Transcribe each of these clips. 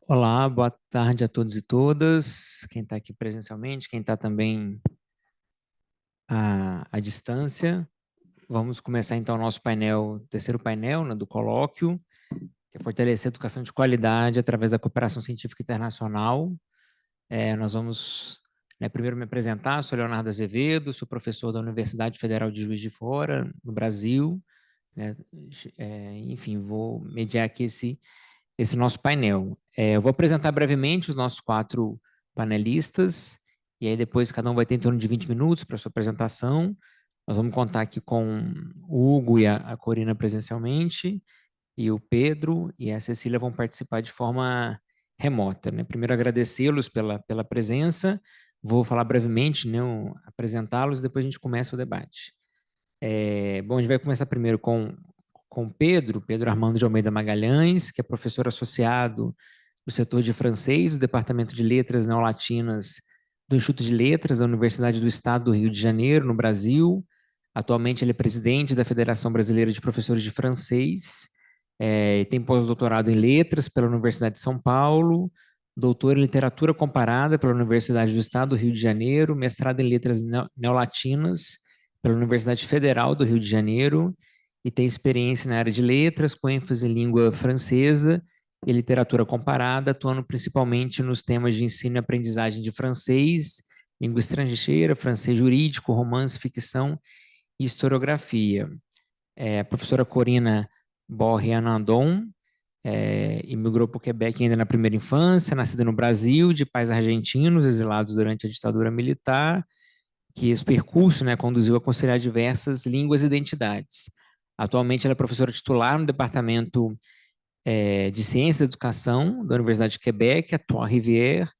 Olá, boa tarde a todos e todas, quem está aqui presencialmente, quem está também à distância. Vamos começar então o nosso painel, terceiro painel, né, do colóquio, que é fortalecer a educação de qualidade através da cooperação científica internacional. Nós vamos, primeiro me apresentar, sou Leonardo Azevedo, sou professor da Universidade Federal de Juiz de Fora, no Brasil, né. Enfim, vou mediar aqui esse nosso painel. Eu vou apresentar brevemente os nossos quatro panelistas, e aí depois cada um vai ter em torno de 20 minutos para sua apresentação. Nós vamos contar aqui com o Hugo e a Corina presencialmente, e o Pedro e a Cecília vão participar de forma remota, né? Primeiro, agradecê-los pela presença, vou falar brevemente, né, apresentá-los, depois a gente começa o debate. Bom, a gente vai começar primeiro com Pedro Armando de Almeida Magalhães, que é professor associado do setor de francês do Departamento de Letras Neolatinas do Instituto de Letras da Universidade do Estado do Rio de Janeiro, no Brasil. Atualmente ele é presidente da Federação Brasileira de Professores de Francês, e tem pós-doutorado em Letras pela Universidade de São Paulo, doutor em Literatura Comparada pela Universidade do Estado do Rio de Janeiro, mestrado em Letras Neolatinas pela Universidade Federal do Rio de Janeiro, e tem experiência na área de letras, com ênfase em língua francesa e literatura comparada, atuando principalmente nos temas de ensino e aprendizagem de francês, língua estrangeira, francês jurídico, romance, ficção e historiografia. A professora Corina Borrianandon imigrou para o Quebec ainda na primeira infância, nascida no Brasil, de pais argentinos, exilados durante a ditadura militar, que esse percurso, né, conduziu a conciliar diversas línguas e identidades. Atualmente ela é professora titular no Departamento de Ciência da Educação da Universidade de Quebec, a Trois-Rivières,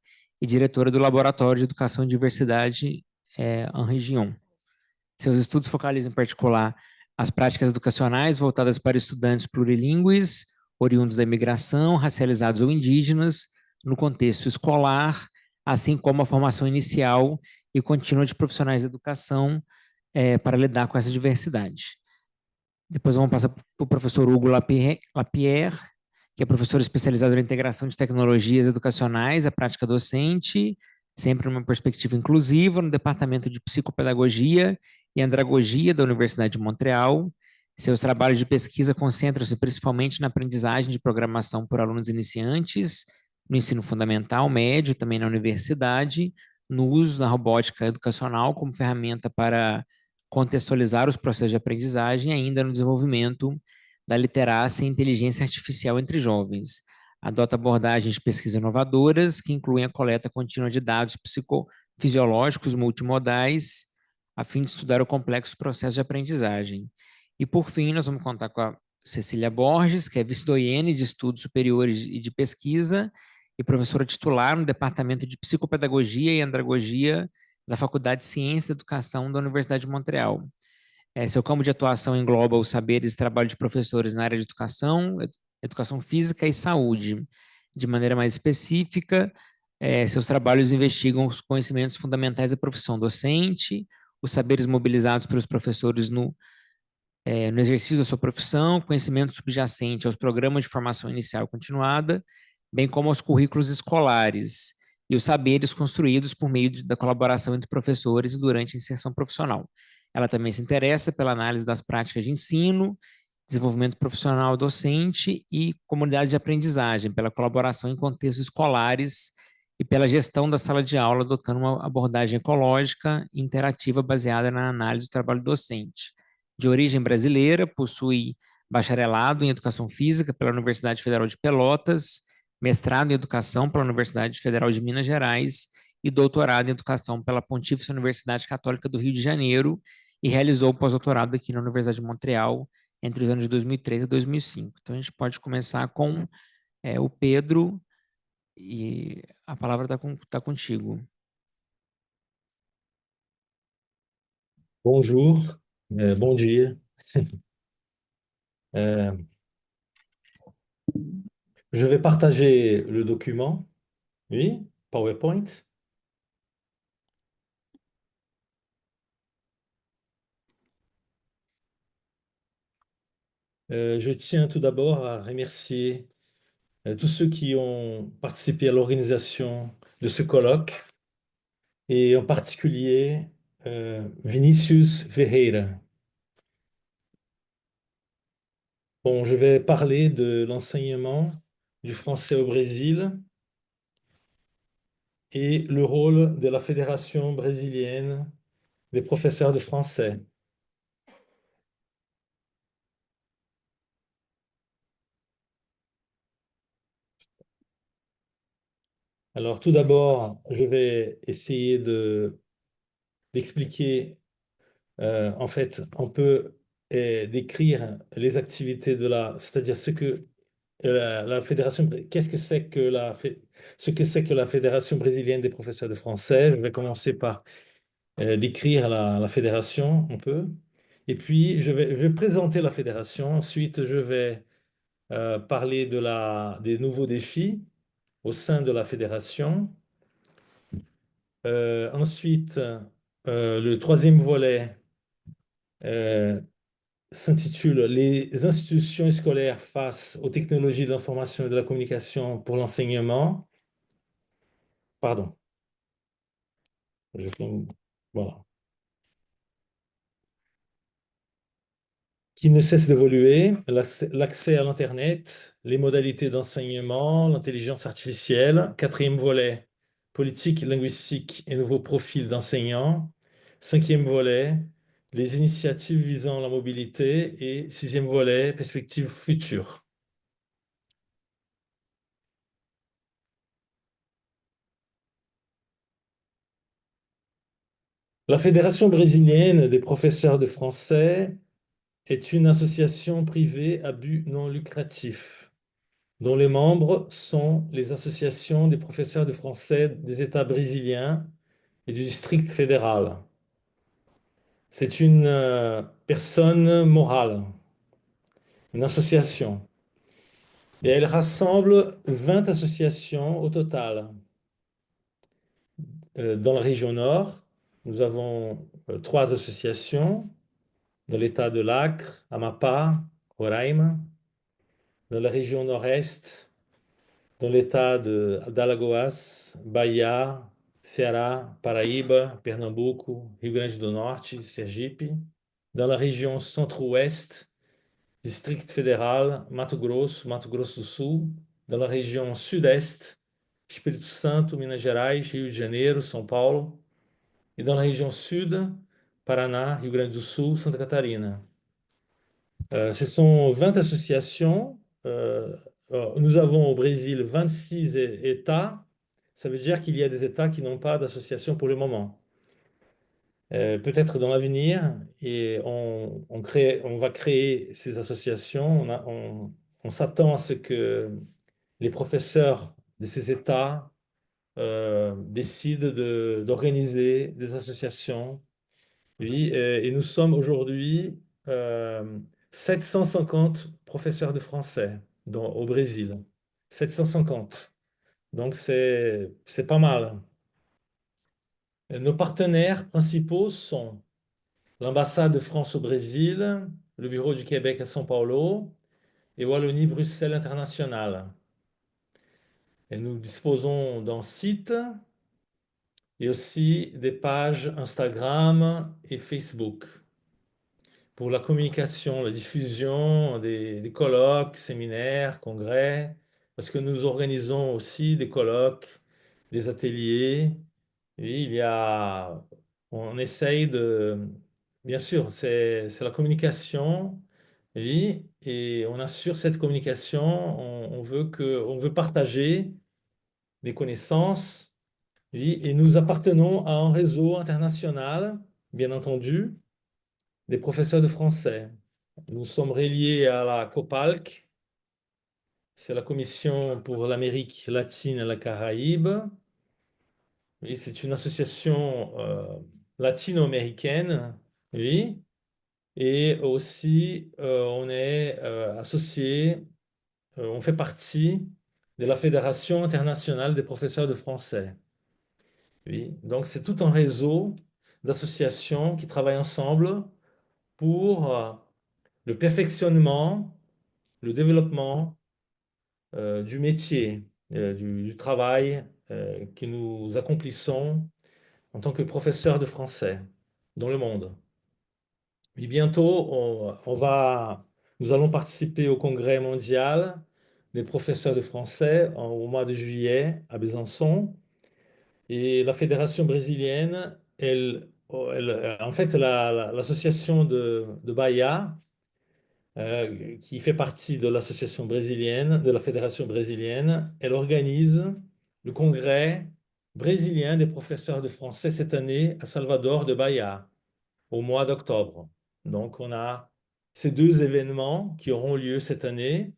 e diretora do Laboratório de Educação e Diversidade Henri Gion. Seus estudos focalizam em particular as práticas educacionais voltadas para estudantes plurilingües, oriundos da imigração, racializados ou indígenas, no contexto escolar, assim como a formação inicial e contínua de profissionais de educação para lidar com essa diversidade. Depois vamos passar para o professor Hugo Lapierre, que é professor especializado na integração de tecnologias educacionais à prática docente, sempre numa perspectiva inclusiva, no Departamento de Psicopedagogia e Andragogia da Universidade de Montreal. Seus trabalhos de pesquisa concentram-se principalmente na aprendizagem de programação por alunos iniciantes, no ensino fundamental, médio, também na universidade, no uso da robótica educacional como ferramenta para contextualizar os processos de aprendizagem, ainda no desenvolvimento da literácia e inteligência artificial entre jovens. Adota abordagens de pesquisa inovadoras, que incluem a coleta contínua de dados psicofisiológicos multimodais, a fim de estudar o complexo processo de aprendizagem. E, por fim, nós vamos contar com a Cecília Borges, que é vice-doyene de Estudos Superiores e de Pesquisa e professora titular no Departamento de Psicopedagogia e Andragogia da Faculdade de Ciência e Educação da Universidade de Montreal. Seu campo de atuação engloba os saberes e trabalho de professores na área de educação, educação física e saúde. De maneira mais específica, seus trabalhos investigam os conhecimentos fundamentais da profissão docente, os saberes mobilizados pelos professores no exercício da sua profissão, conhecimento subjacente aos programas de formação inicial e continuada, bem como aos currículos escolares e os saberes construídos por meio da colaboração entre professores durante a inserção profissional. Ela também se interessa pela análise das práticas de ensino, desenvolvimento profissional docente e comunidade de aprendizagem, pela colaboração em contextos escolares e pela gestão da sala de aula, adotando uma abordagem ecológica e interativa baseada na análise do trabalho docente. De origem brasileira, possui bacharelado em Educação Física pela Universidade Federal de Pelotas, mestrado em Educação pela Universidade Federal de Minas Gerais e doutorado em Educação pela Pontífice Universidade Católica do Rio de Janeiro, e realizou o pós-doutorado aqui na Universidade de Montreal entre os anos de 2003 e 2005. Então, a gente pode começar com o Pedro, e a palavra está contigo. Bonjour, bom dia. Euh, je vais partager le document. Oui, PowerPoint. Je tiens tout d'abord à remercier tous ceux qui ont participé à l'organisation de ce colloque, et en particulier Vinicius Ferreira. Bon, je vais parler de l'enseignement du français au Brésil et le rôle de la Fédération brésilienne des professeurs de français. Alors, tout d'abord, je vais essayer d'expliquer, en fait, on peut décrire les activités c'est-à-dire ce que la fédération, qu'est-ce que c'est que ce que c'est que la Fédération brésilienne des professeurs de français. Je vais commencer par décrire la fédération un peu. Et puis, je vais présenter la fédération. Ensuite, je vais parler des nouveaux défis au sein de la fédération. Ensuite, le troisième volet euh, s'intitule Les institutions scolaires face aux technologies de l'information et de la communication pour l'enseignement. Pardon. Je fais voilà. Qui ne cesse d'évoluer, l'accès à l'Internet, les modalités d'enseignement, l'intelligence artificielle. Quatrième volet, politique, linguistique et nouveaux profils d'enseignants. Cinquième volet, les initiatives visant la mobilité. Et sixième volet, perspectives futures. La Fédération brésilienne des professeurs de français est une association privée à but non lucratif, dont les membres sont les associations des professeurs de français des États brésiliens et du district fédéral. C'est une personne morale, une association, et elle rassemble 20 associations au total. Dans la région nord, nous avons 3 associations, dans l'État de l'Acre, Amapá, Roraima. Dans la région nord-est, dans l'État d'Alagoas, Bahia, Ceará, Paraíba, Pernambuco, Rio Grande do Norte, Sergipe. Dans la région centre-ouest, District fédéral, Mato Grosso do Sul. Dans la région sud-est, Espírito Santo, Minas Gerais, Rio de Janeiro, São Paulo. E dans la région sud, Paraná, Rio Grande do Sul, Santa Catarina. Ce sont 20 associations. Nous avons au Brésil 26 États. Ça veut dire qu'il y a des États qui n'ont pas d'association pour le moment. Peut-être dans l'avenir, et on va créer ces associations. On s'attend à ce que les professeurs de ces États décident d'organiser des associations. Oui, et nous sommes aujourd'hui euh, 750 professeurs de français au Brésil. 750. Donc c'est pas mal. Nos partenaires principaux sont l'ambassade de France au Brésil, le bureau du Québec à São Paulo et Wallonie-Bruxelles International. Et nous disposons d'un site et aussi des pages Instagram et Facebook pour la communication, la diffusion des colloques, séminaires, congrès, parce que nous organisons aussi des colloques, des ateliers. Oui, on essaye bien sûr, c'est la communication, oui, et on assure cette communication. On veut partager des connaissances, oui, et nous appartenons à un réseau international, bien entendu, des professeurs de français. Nous sommes reliés à la COPALC, c'est la Commission pour l'Amérique latine et la Caraïbe. Oui, c'est une association latino-américaine, oui. Et aussi, on est associé, on fait partie de la Fédération internationale des professeurs de français. Oui. Donc, c'est tout un réseau d'associations qui travaillent ensemble pour le perfectionnement, le développement du métier, du travail que nous accomplissons en tant que professeurs de français dans le monde. Et bientôt, nous allons participer au congrès mondial des professeurs de français au mois de juillet à Besançon. Et la fédération brésilienne, en fait, l'association de Bahia, qui fait partie de l'association brésilienne, de la fédération brésilienne, elle organise le congrès brésilien des professeurs de français cette année à Salvador de Bahia, au mois d'octobre. Donc, on a ces deux événements qui auront lieu cette année.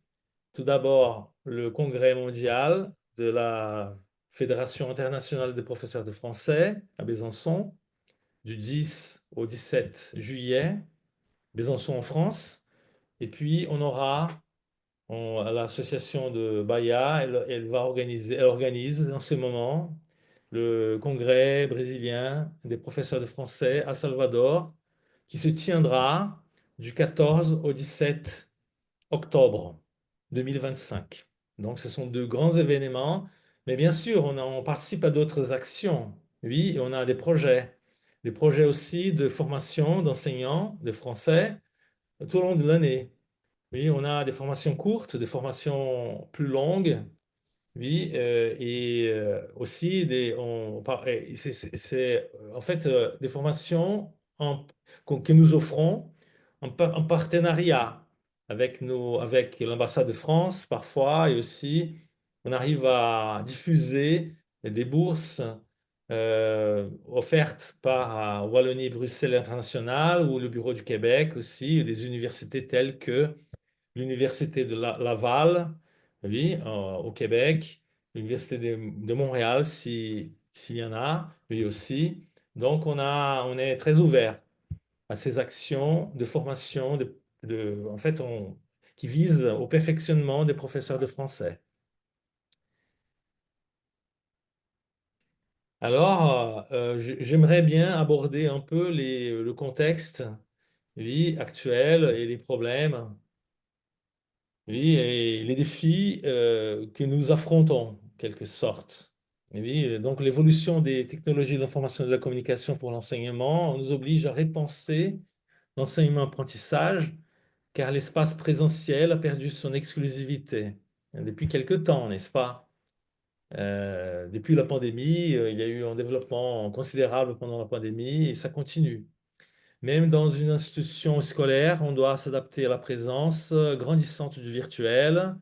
Tout d'abord, le congrès mondial de la Fédération internationale des professeurs de français à Besançon, du 10 au 17 juillet, Besançon en France. Et puis, on aura l'association de Bahia, elle organise en ce moment le congrès brésilien des professeurs de français à Salvador, qui se tiendra du 14 au 17 octobre 2025. Donc, ce sont deux grands événements. Mais bien sûr, on participe à d'autres actions. Oui, et on a des projets aussi de formation d'enseignants de français tout au long de l'année. Oui, on a des formations courtes, des formations plus longues. Oui, et aussi en fait des formations que nous offrons en partenariat avec l'ambassade de France parfois, et aussi on arrive à diffuser des bourses offertes par Wallonie-Bruxelles International ou le Bureau du Québec aussi, et des universités telles que l'Université de Laval, oui, au Québec, l'Université de Montréal, s'il y en a, oui aussi. Donc, on est très ouvert à ces actions de formation en fait, qui visent au perfectionnement des professeurs de français. Alors, j'aimerais bien aborder un peu le contexte, oui, actuel et les problèmes. Oui, et les défis que nous affrontons, en quelque sorte. Et oui, donc l'évolution des technologies de l'information et de la communication pour l'enseignement nous oblige à repenser l'enseignement-apprentissage, car l'espace présentiel a perdu son exclusivité depuis quelque temps, n'est-ce pas? Depuis la pandémie, il y a eu un développement considérable pendant la pandémie et ça continue. Même dans une institution scolaire, on doit s'adapter à la présence grandissante du virtuel.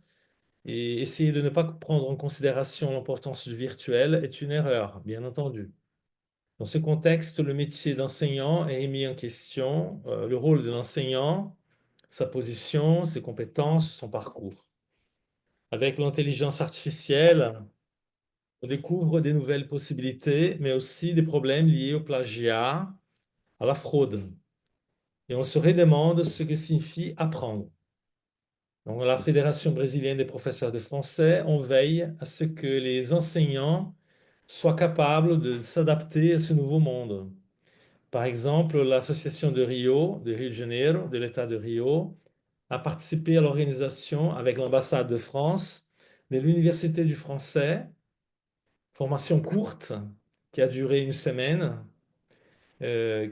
Et essayer de ne pas prendre en considération l'importance du virtuel est une erreur, bien entendu. Dans ce contexte, le métier d'enseignant est mis en question, le rôle de l'enseignant, sa position, ses compétences, son parcours. Avec l'intelligence artificielle, on découvre des nouvelles possibilités, mais aussi des problèmes liés au plagiat, à la fraude. Et on se redemande ce que signifie apprendre. Donc, la Fédération brésilienne des professeurs de français, on veille à ce que les enseignants soient capables de s'adapter à ce nouveau monde. Par exemple, l'association de Rio de Janeiro, de l'État de Rio, a participé à l'organisation avec l'ambassade de France de l'Université du français, formation courte qui a duré une semaine,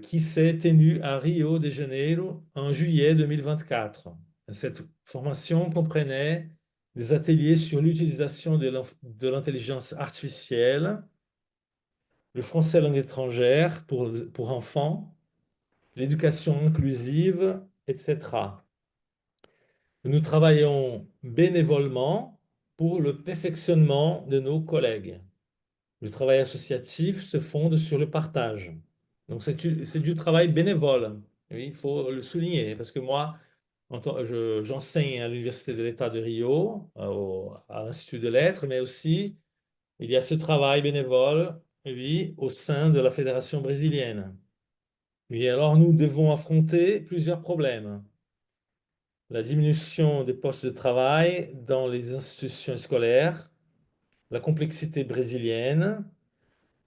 qui s'est tenue à Rio de Janeiro en juillet 2024. Cette formation comprenait des ateliers sur l'utilisation de l'intelligence artificielle, le français langue étrangère pour enfants, l'éducation inclusive, etc. Nous travaillons bénévolement pour le perfectionnement de nos collègues. Le travail associatif se fonde sur le partage. Donc, c'est du travail bénévole. Oui, il faut le souligner, parce que moi, j'enseigne à l'Université de l'État de Rio, à l'Institut de Lettres, mais aussi il y a ce travail bénévole, oui, au sein de la Fédération brésilienne. Oui, alors nous devons affronter plusieurs problèmes. La diminution des postes de travail dans les institutions scolaires, la complexité brésilienne,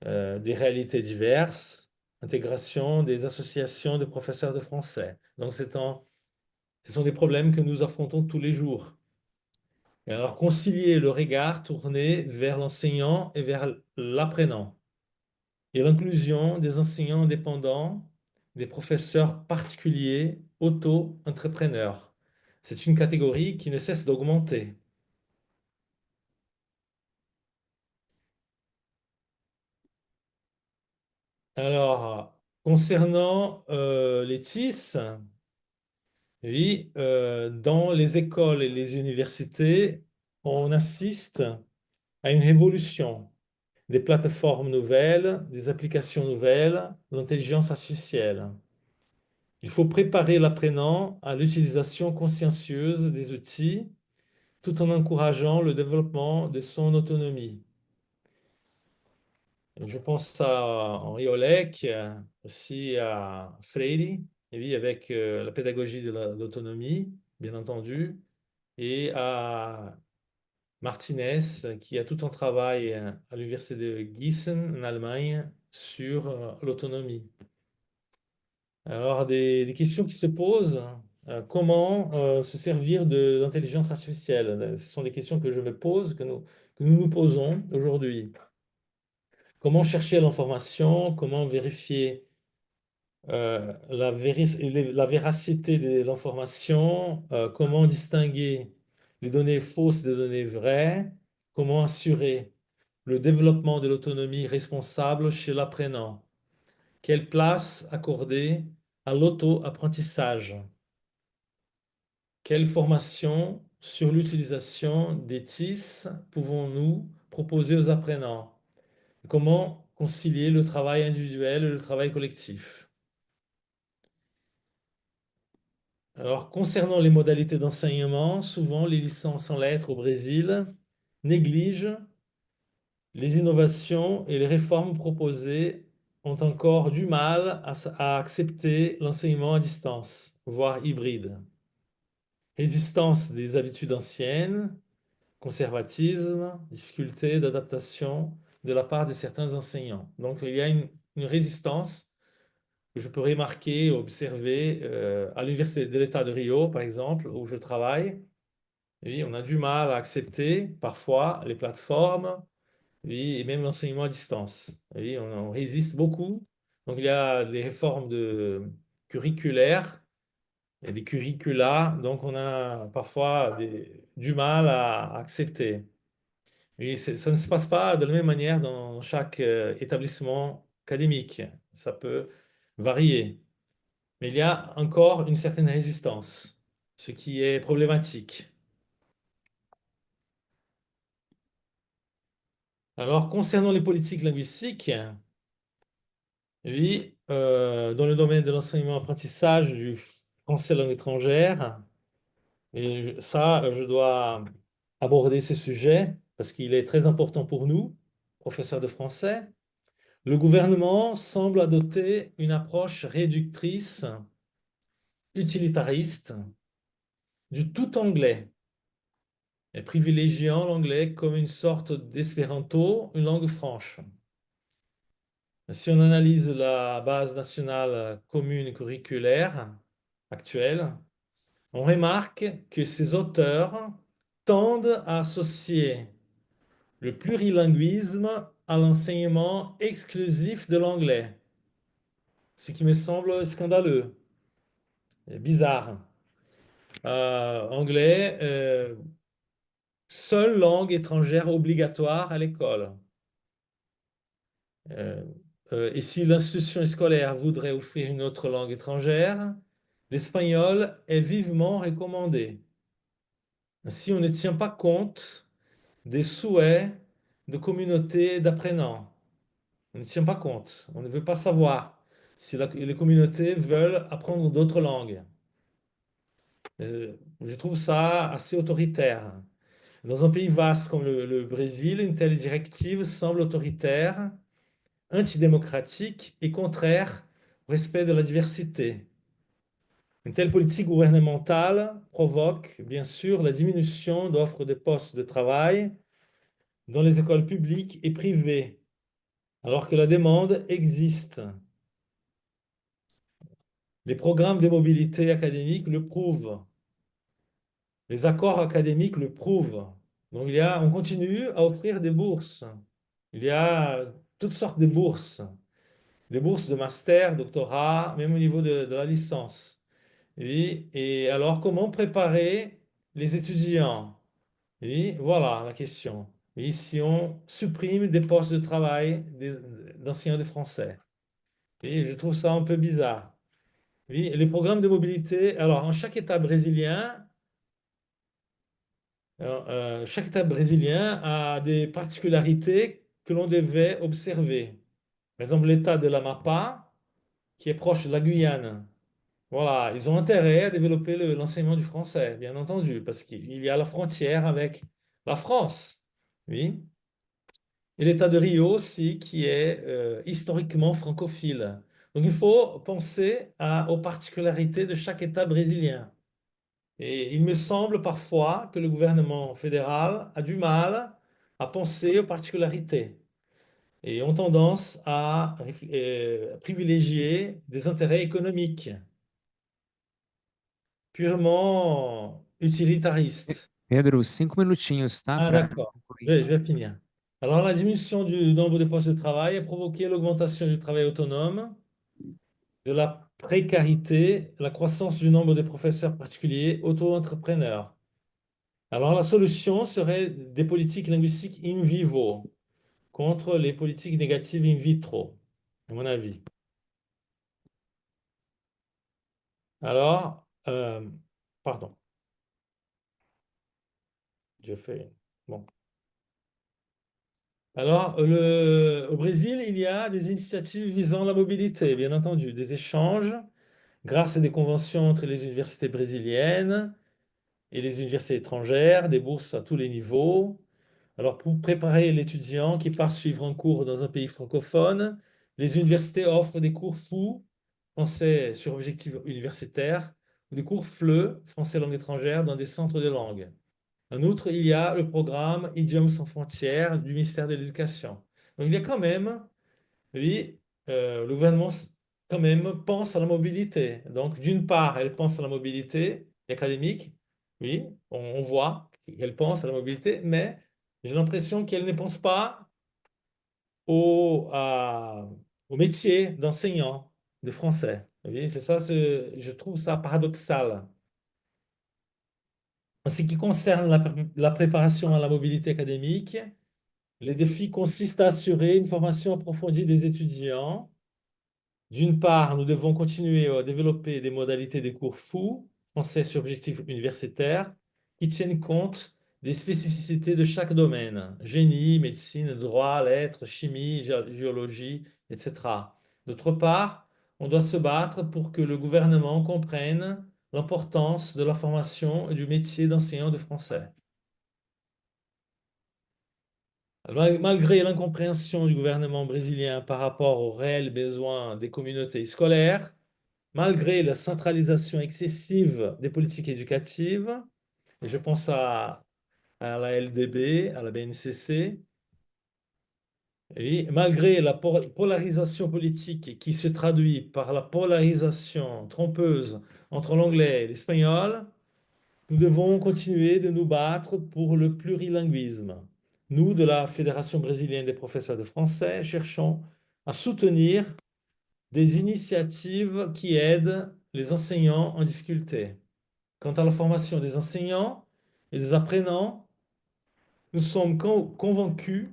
des réalités diverses, intégration des associations de professeurs de français. Donc, ce sont des problèmes que nous affrontons tous les jours. Et alors, concilier le regard tourné vers l'enseignant et vers l'apprenant. Et l'inclusion des enseignants indépendants, des professeurs particuliers, auto-entrepreneurs. C'est une catégorie qui ne cesse d'augmenter. Alors, concernant les TIS, oui, dans les écoles et les universités, on assiste à une évolution des plateformes nouvelles, des applications nouvelles, l'intelligence artificielle. Il faut préparer l'apprenant à l'utilisation consciencieuse des outils tout en encourageant le développement de son autonomie. Je pense à Henri Olek, aussi à Freire, et oui, avec la pédagogie de l'autonomie, bien entendu, et à Martinez, qui a tout un travail à l'université de Gießen, en Allemagne, sur l'autonomie. Alors, des questions qui se posent. Comment se servir de l'intelligence artificielle? Ce sont des questions que je me pose, que nous posons aujourd'hui. Comment chercher l'information? Comment vérifier la véracité de l'information? Comment distinguer les données fausses des données vraies? Comment assurer le développement de l'autonomie responsable chez l'apprenant? Quelle place accorder à l'auto-apprentissage? Quelle formation sur l'utilisation des TIS pouvons-nous proposer aux apprenants? Comment concilier le travail individuel et le travail collectif? Alors, concernant les modalités d'enseignement, souvent les licences en lettres au Brésil négligent les innovations et les réformes proposées ont encore du mal à accepter l'enseignement à distance, voire hybride. Résistance des habitudes anciennes, conservatisme, difficulté d'adaptation de la part de certains enseignants. Donc, il y a une résistance que je peux remarquer, observer à l'Université de l'État de Rio, par exemple, où je travaille. Oui, on a du mal à accepter parfois les plateformes, oui, et même l'enseignement à distance. Oui, on résiste beaucoup. Donc, il y a des réformes curriculaires et des curricula, donc on a parfois du mal à accepter. Et ça ne se passe pas de la même manière dans chaque établissement académique. Ça peut varier. Mais il y a encore une certaine résistance, ce qui est problématique. Alors, concernant les politiques linguistiques, oui, dans le domaine de l'enseignement-apprentissage du français langue étrangère, et ça, je dois aborder ce sujet parce qu'il est très important pour nous, professeurs de français. Le gouvernement semble adopter une approche réductrice, utilitariste, du tout anglais, et privilégiant l'anglais comme une sorte d'espéranto, une langue franche. Si on analyse la base nationale commune curriculaire actuelle, on remarque que ces auteurs tendent à associer le plurilinguisme à l'enseignement exclusif de l'anglais, ce qui me semble scandaleux, et bizarre. Anglais, seule langue étrangère obligatoire à l'école. Euh, et si l'institution scolaire voudrait offrir une autre langue étrangère, l'espagnol est vivement recommandé. Si on ne tient pas compte des souhaits de communautés d'apprenants, on ne tient pas compte, on ne veut pas savoir si les communautés veulent apprendre d'autres langues. Je trouve ça assez autoritaire. Dans un pays vaste comme le Brésil, une telle directive semble autoritaire, antidémocratique et contraire au respect de la diversité. Une telle politique gouvernementale provoque bien sûr la diminution d'offres de postes de travail dans les écoles publiques et privées, alors que la demande existe. Les programmes de mobilité académique le prouvent. Les accords académiques le prouvent. Donc, on continue à offrir des bourses. Il y a toutes sortes de bourses. Des bourses de master, doctorat, même au niveau de la licence. Oui. Et alors, comment préparer les étudiants? Oui, voilà la question. Oui, si on supprime des postes de travail d'enseignants de français. Oui, je trouve ça un peu bizarre. Oui, et les programmes de mobilité, alors en chaque État brésilien a des particularités que l'on devait observer. Par exemple, l'État de l'Amapá, qui est proche de la Guyane. Voilà, ils ont intérêt à développer l'enseignement du français, bien entendu, parce qu'il y a la frontière avec la France. Oui. Et l'État de Rio aussi, qui est historiquement francophile. Donc il faut penser aux particularités de chaque État brésilien. Et il me semble parfois que le gouvernement fédéral a du mal à penser aux particularités et ont tendance à privilégier des intérêts économiques purement utilitaristes. Pedro, 5 minutinhos, tá? Ah, Para d'accord. concluir. Je vais finir. Alors, la diminution du nombre de postes de travail a provoqué l'augmentation du travail autonome, de la précarité, la croissance du nombre de professeurs particuliers auto-entrepreneurs. Alors, la solution serait des politiques linguistiques in vivo contre les politiques négatives in vitro, à mon avis. Alors, pardon, je fais. Bon. Alors, au Brésil, il y a des initiatives visant la mobilité, bien entendu, des échanges grâce à des conventions entre les universités brésiliennes et les universités étrangères, des bourses à tous les niveaux. Alors, pour préparer l'étudiant qui part suivre un cours dans un pays francophone, les universités offrent des cours FOU, français sur objectif universitaire, ou des cours FLE, français langue étrangère, dans des centres de langue. En outre, il y a le programme Idiomes sans frontières du ministère de l'Éducation. Donc, il y a quand même, oui, le gouvernement quand même pense à la mobilité. Donc, d'une part, elle pense à la mobilité académique. Oui, on voit qu'elle pense à la mobilité, mais j'ai l'impression qu'elle ne pense pas au métier d'enseignant de français. Oui, c'est ça, je trouve ça paradoxal. En ce qui concerne la préparation à la mobilité académique, les défis consistent à assurer une formation approfondie des étudiants. D'une part, nous devons continuer à développer des modalités de cours fous, français sur objectif universitaire, qui tiennent compte des spécificités de chaque domaine, génie, médecine, droit, lettres, chimie, géologie, etc. D'autre part, on doit se battre pour que le gouvernement comprenne l'importance de la formation et du métier d'enseignant de français. Malgré l'incompréhension du gouvernement brésilien par rapport aux réels besoins des communautés scolaires, malgré la centralisation excessive des politiques éducatives, et je pense à la LDB, à la BNCC, et malgré la polarisation politique qui se traduit par la polarisation trompeuse entre l'anglais et l'espagnol, nous devons continuer de nous battre pour le plurilinguisme. Nous, de la Fédération brésilienne des professeurs de français, cherchons à soutenir des initiatives qui aident les enseignants en difficulté. Quant à la formation des enseignants et des apprenants, nous sommes convaincus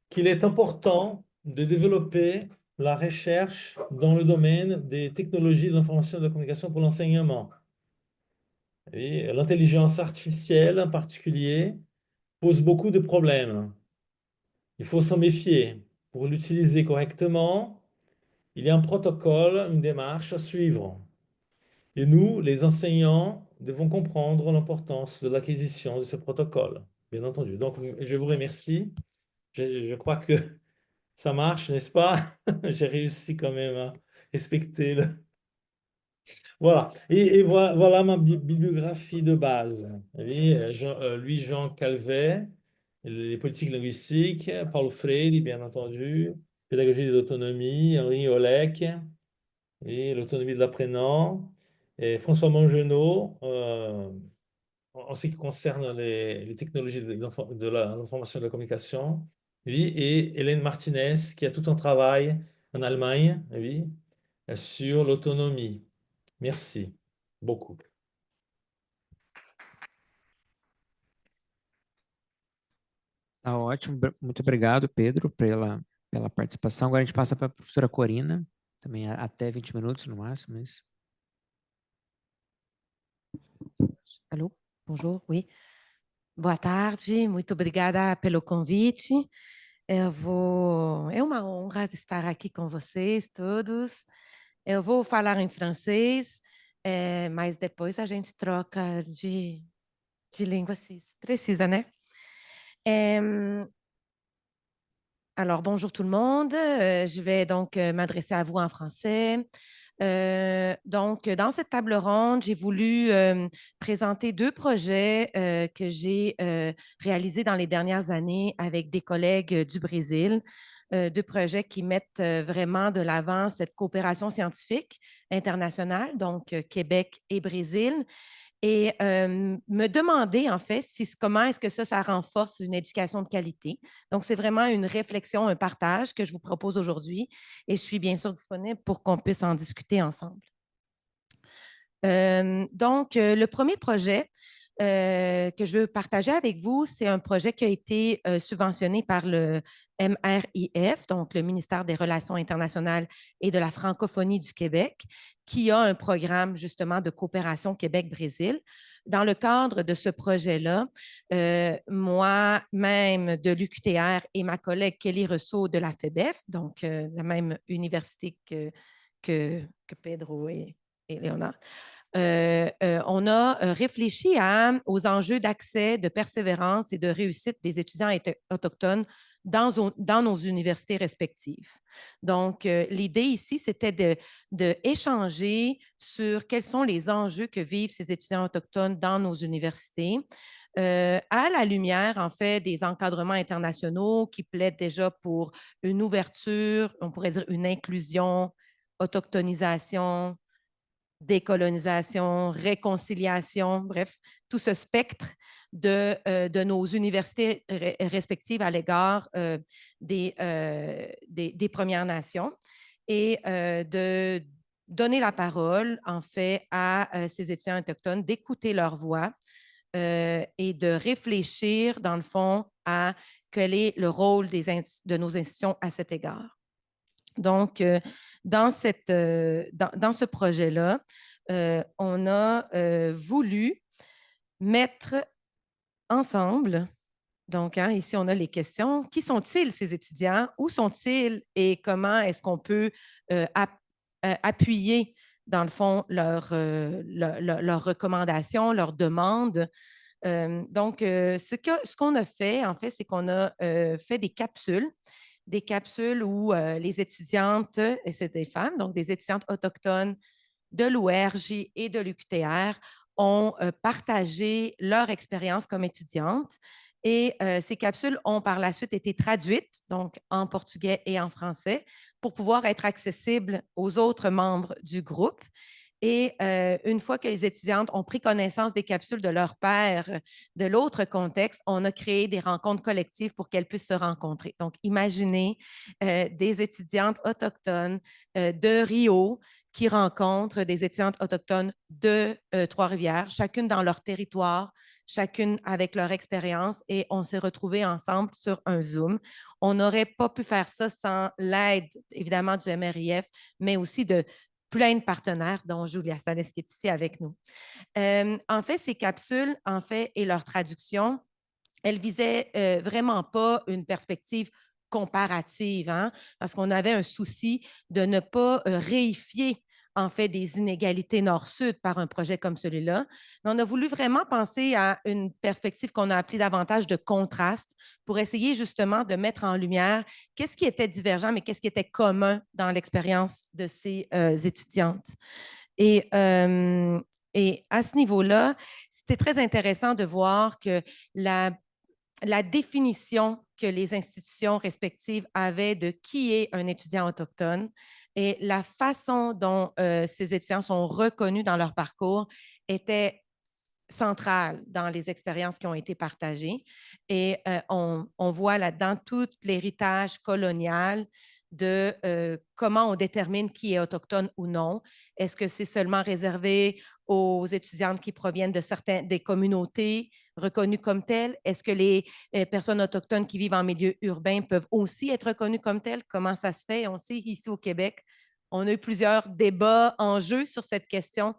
qu'il est important de développer la recherche dans le domaine des technologies de l'information et de la communication pour l'enseignement. Et l'intelligence artificielle en particulier pose beaucoup de problèmes. Il faut s'en méfier. Pour l'utiliser correctement, il y a un protocole, une démarche à suivre. Et nous, les enseignants, devons comprendre l'importance de l'acquisition de ce protocole, bien entendu. Donc, je vous remercie. Je crois que ça marche, n'est-ce pas? J'ai réussi quand même à respecter le... Voilà. Et voilà ma bibliographie de base. Oui, Louis-Jean Calvet, les politiques linguistiques, Paulo Freire, bien entendu, pédagogie de l'autonomie, Henri Olek, et l'autonomie de l'apprenant, et François Mongenod, en ce qui concerne les technologies de l'information et de la communication. Oui, et Hélène Martinez, qui a tout un travail en Allemagne, oui, sur l'autonomie. Merci beaucoup. Tá ótimo. Muito obrigado, Pedro, pela participação. Agora a gente passa para a professora Corina, também até 20 minutos no máximo, isso. Alô? Bonjour, oui. Boa tarde, muito obrigada pelo convite. É uma honra estar aqui com vocês todos. Eu vou falar em francês, mas depois a gente troca de língua se precisa, né? Alors, bonjour tout le monde. Je vais donc m'adresser à vous en français. Donc, dans cette table ronde, j'ai voulu présenter deux projets que j'ai réalisés dans les dernières années avec des collègues du Brésil. Deux projets qui mettent vraiment de l'avant cette coopération scientifique internationale, donc Québec et Brésil, et me demander, en fait, comment est-ce que ça renforce une éducation de qualité. Donc, c'est vraiment une réflexion, un partage que je vous propose aujourd'hui et je suis bien sûr disponible pour qu'on puisse en discuter ensemble. Donc, le premier projet que je veux partager avec vous, c'est un projet qui a été subventionné par le MRIF, donc le ministère des Relations internationales et de la francophonie du Québec, qui a un programme justement de coopération Québec-Brésil. Dans le cadre de ce projet-là, moi-même de l'UQTR et ma collègue Kelly Rousseau de la FEBEF, donc la même université que Pedro et Léonard, on a réfléchi aux enjeux d'accès, de persévérance et de réussite des étudiants autochtones dans nos universités respectives. Donc, l'idée ici, c'était d'échanger sur quels sont les enjeux que vivent ces étudiants autochtones dans nos universités, à la lumière, en fait, des encadrements internationaux qui plaident déjà pour une ouverture, on pourrait dire une inclusion, autochtonisation, décolonisation, réconciliation, bref, tout ce spectre de nos universités respectives à l'égard des Premières Nations et de donner la parole, en fait, à ces étudiants autochtones, d'écouter leur voix et de réfléchir, dans le fond, à quel est le rôle de nos institutions à cet égard. Donc, dans ce projet-là, on a voulu mettre ensemble, donc ici on a les questions, qui sont-ils ces étudiants, où sont-ils et comment est-ce qu'on peut appuyer, dans le fond, leurs recommandations, leurs demandes. Donc, ce qu'on a fait, en fait, c'est qu'on a fait des capsules où les étudiantes, et c'est des femmes, donc des étudiantes autochtones de l'ORJ et de l'UQTR, ont partagé leur expérience comme étudiantes. Et ces capsules ont par la suite été traduites, donc en portugais et en français, pour pouvoir être accessibles aux autres membres du groupe. Et une fois que les étudiantes ont pris connaissance des capsules de leur pairs de l'autre contexte, on a créé des rencontres collectives pour qu'elles puissent se rencontrer. Donc, imaginez des étudiantes autochtones de Rio qui rencontrent des étudiantes autochtones de Trois-Rivières, chacune dans leur territoire, chacune avec leur expérience, et on s'est retrouvés ensemble sur un Zoom. On n'aurait pas pu faire ça sans l'aide, évidemment, du MRIF, mais aussi de plein de partenaires, dont Julia Sales qui est ici avec nous. En fait, ces capsules, en fait, et leur traduction, elles visaient vraiment pas une perspective comparative, hein, parce qu'on avait un souci de ne pas réifier en fait des inégalités nord-sud par un projet comme celui-là. Mais on a voulu vraiment penser à une perspective qu'on a appelée davantage de contraste pour essayer justement de mettre en lumière qu'est-ce qui était divergent, mais qu'est-ce qui était commun dans l'expérience de ces étudiantes. Et à ce niveau-là, c'était très intéressant de voir que la définition que les institutions respectives avaient de qui est un étudiant autochtone et la façon dont ces étudiants sont reconnus dans leur parcours était centrale dans les expériences qui ont été partagées. Et on voit là-dedans tout l'héritage colonial de comment on détermine qui est autochtone ou non. Est-ce que c'est seulement réservé aux étudiantes qui proviennent de des communautés reconnues comme telles? Est-ce que les personnes autochtones qui vivent en milieu urbain peuvent aussi être reconnues comme telles? Comment ça se fait? On sait ici au Québec, on a eu plusieurs débats en jeu sur cette question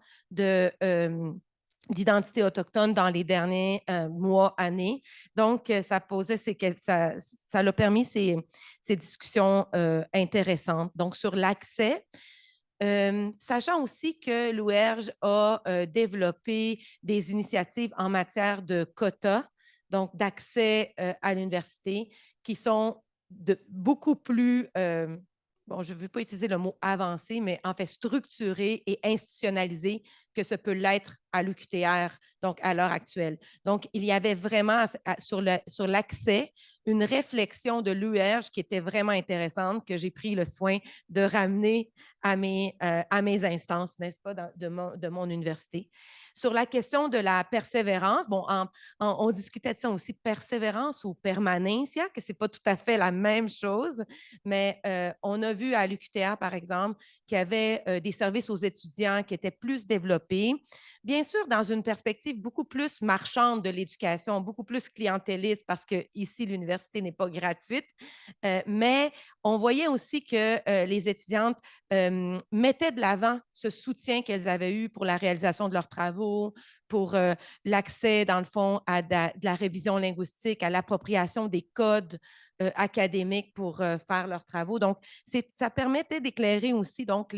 d'identité autochtone dans les derniers mois, années. Donc, ça a permis ces discussions intéressantes. Donc, sur l'accès, sachant aussi que l'OUERJ a développé des initiatives en matière de quotas, donc d'accès à l'université, qui sont beaucoup plus bon, je ne veux pas utiliser le mot avancé, mais en fait structuré et institutionnalisé que ce peut l'être à l'UQTR, donc à l'heure actuelle. Donc, il y avait vraiment sur l'accès une réflexion de l'UERJ qui était vraiment intéressante, que j'ai pris le soin de ramener à mes instances, n'est-ce pas, de mon université. Sur la question de la persévérance, bon, on discutait de ça aussi, persévérance ou permanencia, que ce n'est pas tout à fait la même chose, mais on a vu à l'UQTR, par exemple, qu'il y avait des services aux étudiants qui étaient plus développés, bien sûr dans une perspective beaucoup plus marchande de l'éducation, beaucoup plus clientéliste, parce qu'ici, l'université n'est pas gratuite, mais on voyait aussi que les étudiantes mettaient de l'avant ce soutien qu'elles avaient eu pour la réalisation de leurs travaux, pour l'accès, dans le fond, à de la révision linguistique, à l'appropriation des codes académiques pour faire leurs travaux. Donc, ça permettait d'éclairer aussi donc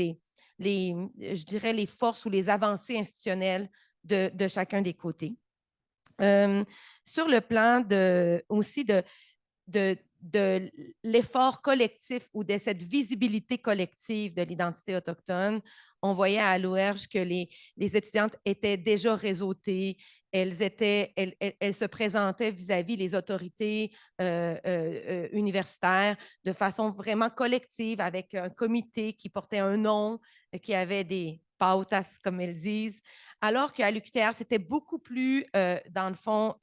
je dirais, les forces ou les avancées institutionnelles de chacun des côtés. Sur le plan aussi de l'effort collectif ou de cette visibilité collective de l'identité autochtone, on voyait à l'OUERJ que les étudiantes étaient déjà réseautées, elles se présentaient vis-à-vis les autorités universitaires de façon vraiment collective, avec un comité qui portait un nom, qui avait des pautas, comme elles disent, alors qu'à l'UQTR, c'était beaucoup plus, dans le fond,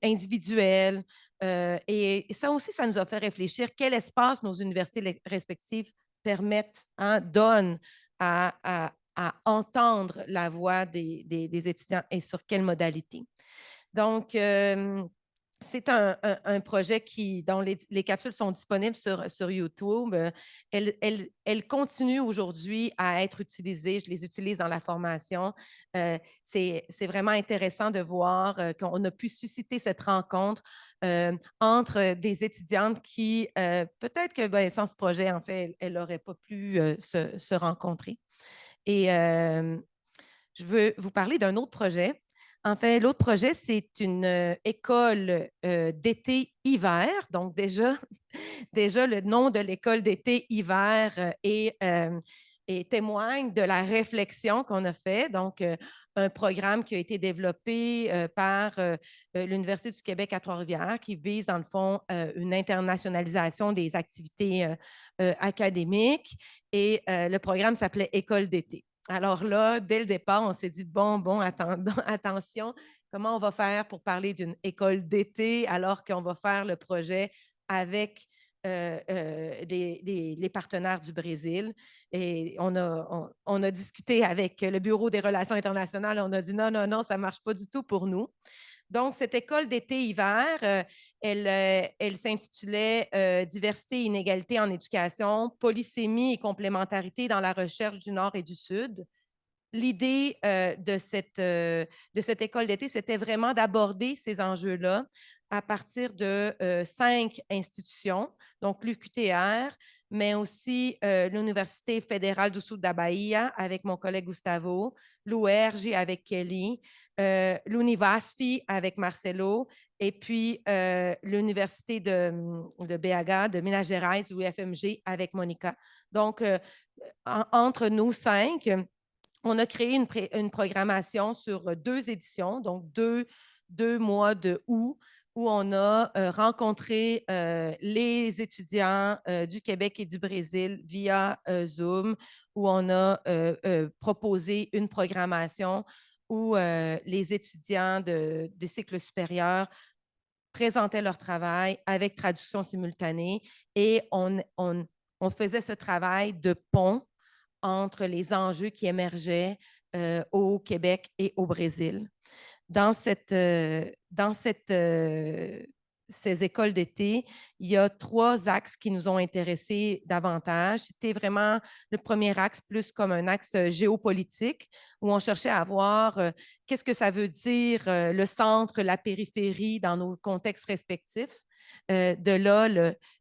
individuel. Et ça aussi, ça nous a fait réfléchir quel espace nos universités respectives permettent, donnent à entendre la voix des étudiants et sur quelle modalité. Donc, c'est un projet dont les capsules sont disponibles sur YouTube. Elles continuent aujourd'hui à être utilisées. Je les utilise dans la formation. C'est vraiment intéressant de voir qu'on a pu susciter cette rencontre entre des étudiantes qui, peut-être que sans ce projet, en fait, elles n'auraient pas pu se rencontrer. Et je veux vous parler d'un autre projet. En fait, l'autre projet, c'est une école d'été-hiver. Donc, déjà, le nom de l'école d'été-hiver et témoigne de la réflexion qu'on a fait. Donc, un programme qui a été développé par l'Université du Québec à Trois-Rivières qui vise, dans le fond, une internationalisation des activités académiques. Et le programme s'appelait École d'été. Alors là, dès le départ, on s'est dit, bon, attention, comment on va faire pour parler d'une école d'été alors qu'on va faire le projet avec les partenaires du Brésil. Et on a discuté avec le Bureau des relations internationales. On a dit, non, ça ne marche pas du tout pour nous. Donc, cette école d'été-hiver, elle s'intitulait Diversité et inégalité en éducation, polysémie et complémentarité dans la recherche du Nord et du Sud. L'idée de cette école d'été, c'était vraiment d'aborder ces enjeux-là à partir de 5 institutions, donc l'UQTR, mais aussi l'Université fédérale du Sud de la Bahia avec mon collègue Gustavo, l'UERJ avec Kelly, l'Univasfi avec Marcelo, et puis l'Université de BH, de Minas Gerais, ou FMG, avec Monica. Donc, entre nous 5, on a créé une programmation sur 2 éditions, donc deux mois de août, où on a rencontré les étudiants du Québec et du Brésil via Zoom, où on a proposé une programmation où les étudiants de cycle supérieur présentaient leur travail avec traduction simultanée et on faisait ce travail de pont entre les enjeux qui émergeaient au Québec et au Brésil. Dans ces écoles d'été, il y a 3 axes qui nous ont intéressés davantage. C'était vraiment le premier axe plus comme un axe géopolitique où on cherchait à voir qu'est-ce que ça veut dire le centre, la périphérie dans nos contextes respectifs. De là,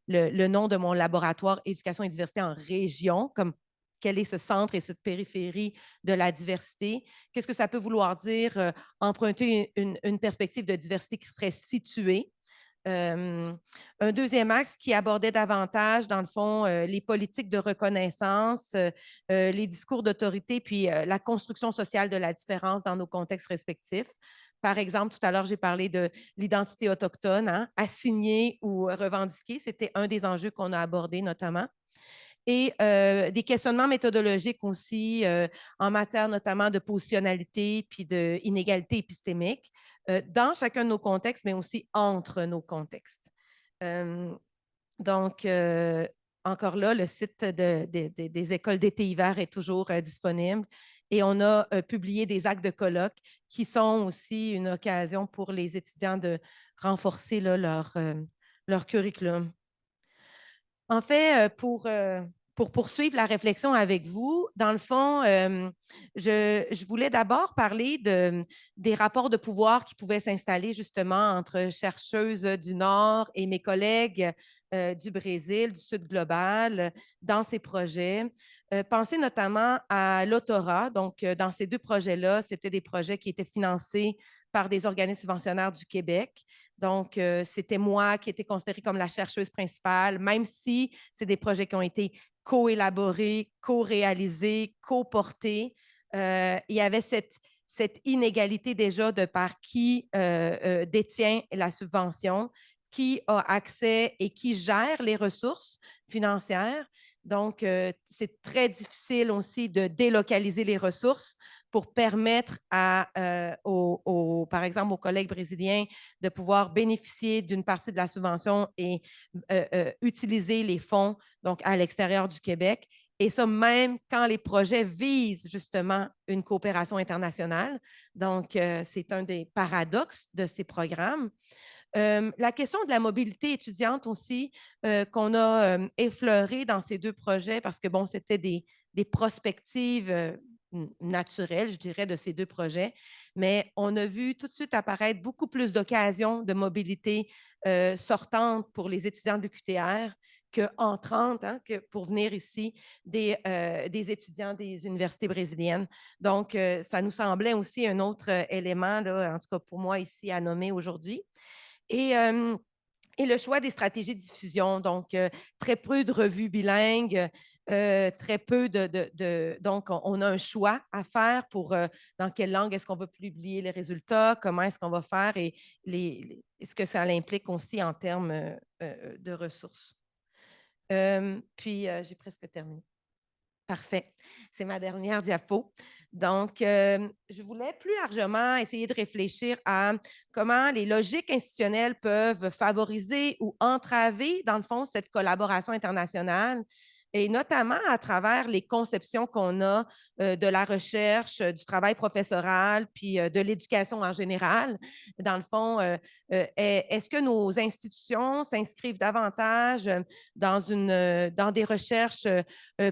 le nom de mon laboratoire Éducation et diversité en région, comme quel est ce centre et cette périphérie de la diversité. Qu'est-ce que ça peut vouloir dire emprunter une perspective de diversité qui serait située. Un deuxième axe qui abordait davantage, dans le fond, les politiques de reconnaissance, les discours d'autorité, puis la construction sociale de la différence dans nos contextes respectifs. Par exemple, tout à l'heure, j'ai parlé de l'identité autochtone, hein, assignée ou revendiquée. C'était un des enjeux qu'on a abordés notamment. Et des questionnements méthodologiques aussi en matière notamment de positionnalité puis d'inégalité épistémique dans chacun de nos contextes, mais aussi entre nos contextes. Donc, encore là, le site des écoles d'été-hiver est toujours disponible et on a publié des actes de colloque qui sont aussi une occasion pour les étudiants de renforcer là, leur curriculum. En fait, pour poursuivre la réflexion avec vous, dans le fond, je voulais d'abord parler des rapports de pouvoir qui pouvaient s'installer justement entre chercheuses du Nord et mes collègues du Brésil, du Sud global, dans ces projets. Pensez notamment à l'autorat. Donc, dans ces 2 projets-là, c'était des projets qui étaient financés par des organismes subventionnaires du Québec. Donc, c'était moi qui étais considérée comme la chercheuse principale, même si c'est des projets qui ont été co-élaborés, co-réalisés, co-portés. Il y avait cette inégalité déjà de par qui détient la subvention, qui a accès et qui gère les ressources financières. Donc, c'est très difficile aussi de délocaliser les ressources pour permettre par exemple, aux collègues brésiliens de pouvoir bénéficier d'une partie de la subvention et utiliser les fonds donc, à l'extérieur du Québec. Et ça, même quand les projets visent justement une coopération internationale. Donc, c'est un des paradoxes de ces programmes. La question de la mobilité étudiante aussi, qu'on a effleurée dans ces 2 projets parce que, bon, c'était des prospectives naturelles, je dirais, de ces 2 projets. Mais on a vu tout de suite apparaître beaucoup plus d'occasions de mobilité sortantes pour les étudiants de l'UQTR qu'entrantes, hein, que pour venir ici des étudiants des universités brésiliennes. Donc, ça nous semblait aussi un autre élément, là, en tout cas pour moi ici, à nommer aujourd'hui. Et le choix des stratégies de diffusion, donc très peu de revues bilingues, très peu donc, on a un choix à faire pour dans quelle langue est-ce qu'on va publier les résultats, comment est-ce qu'on va faire et ce que ça implique aussi en termes de ressources. Puis, j'ai presque terminé. Parfait. C'est ma dernière diapo. Donc, je voulais plus largement essayer de réfléchir à comment les logiques institutionnelles peuvent favoriser ou entraver, dans le fond, cette collaboration internationale, et notamment à travers les conceptions qu'on a de la recherche, du travail professoral, puis de l'éducation en général. Dans le fond, est-ce que nos institutions s'inscrivent davantage dans des recherches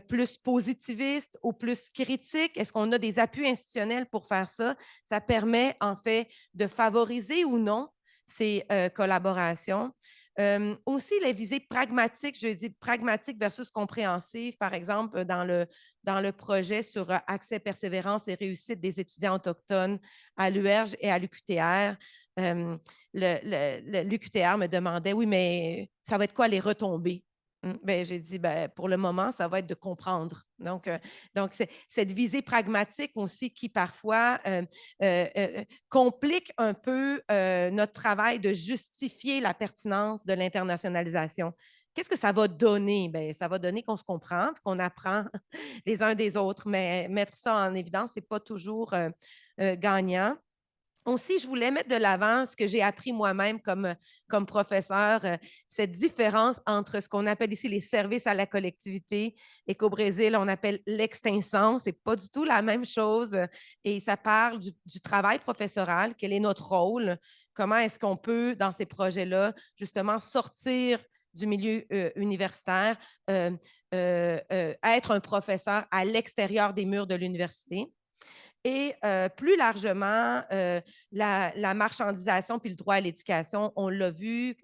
plus positivistes ou plus critiques? Est-ce qu'on a des appuis institutionnels pour faire ça? Ça permet en fait de favoriser ou non ces collaborations. Aussi, les visées pragmatiques, je dis pragmatique versus compréhensive, par exemple, dans le projet sur accès, persévérance et réussite des étudiants autochtones à l'UERJ et à l'UQTR. L'UQTR me demandait, oui, mais ça va être quoi les retombées? Ben, j'ai dit, ben, pour le moment, ça va être de comprendre. Donc c'est cette visée pragmatique aussi qui parfois complique un peu notre travail de justifier la pertinence de l'internationalisation. Qu'est-ce que ça va donner? Bien, ça va donner qu'on se comprend, qu'on apprend les uns des autres, mais mettre ça en évidence, ce n'est pas toujours gagnants. Aussi, je voulais mettre de l'avant ce que j'ai appris moi-même comme professeur, cette différence entre ce qu'on appelle ici les services à la collectivité et qu'au Brésil, on appelle l'extinção. Ce n'est pas du tout la même chose. Et ça parle du travail professoral, quel est notre rôle, comment est-ce qu'on peut, dans ces projets-là, justement sortir du milieu universitaire, être un professeur à l'extérieur des murs de l'université. Et plus largement, la marchandisation puis le droit à l'éducation, on l'a vu,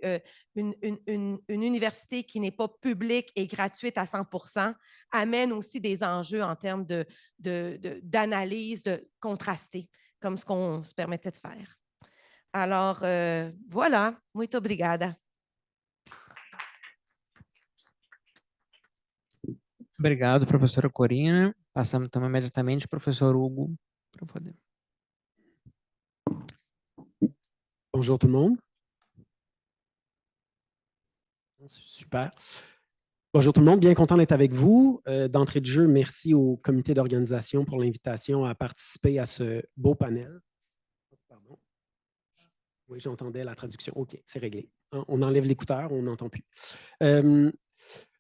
une université qui n'est pas publique et gratuite à 100% amène aussi des enjeux en termes d'analyse, de contrasté, comme ce qu'on se permettait de faire. Alors, voilà. Muito obrigada. Obrigado, professora Corina. Passamos então imediatamente ao professor Hugo para poder. Bonjour tout le monde. Super. Bonjour tout le monde, bien content d'être avec vous. D'entrée de jeu, merci au comité d'organisation pour l'invitation à participer à ce beau panel. Pardon. Oui, j'entendais la traduction. OK, c'est réglé. On enlève l'écouteur, on n'entend plus.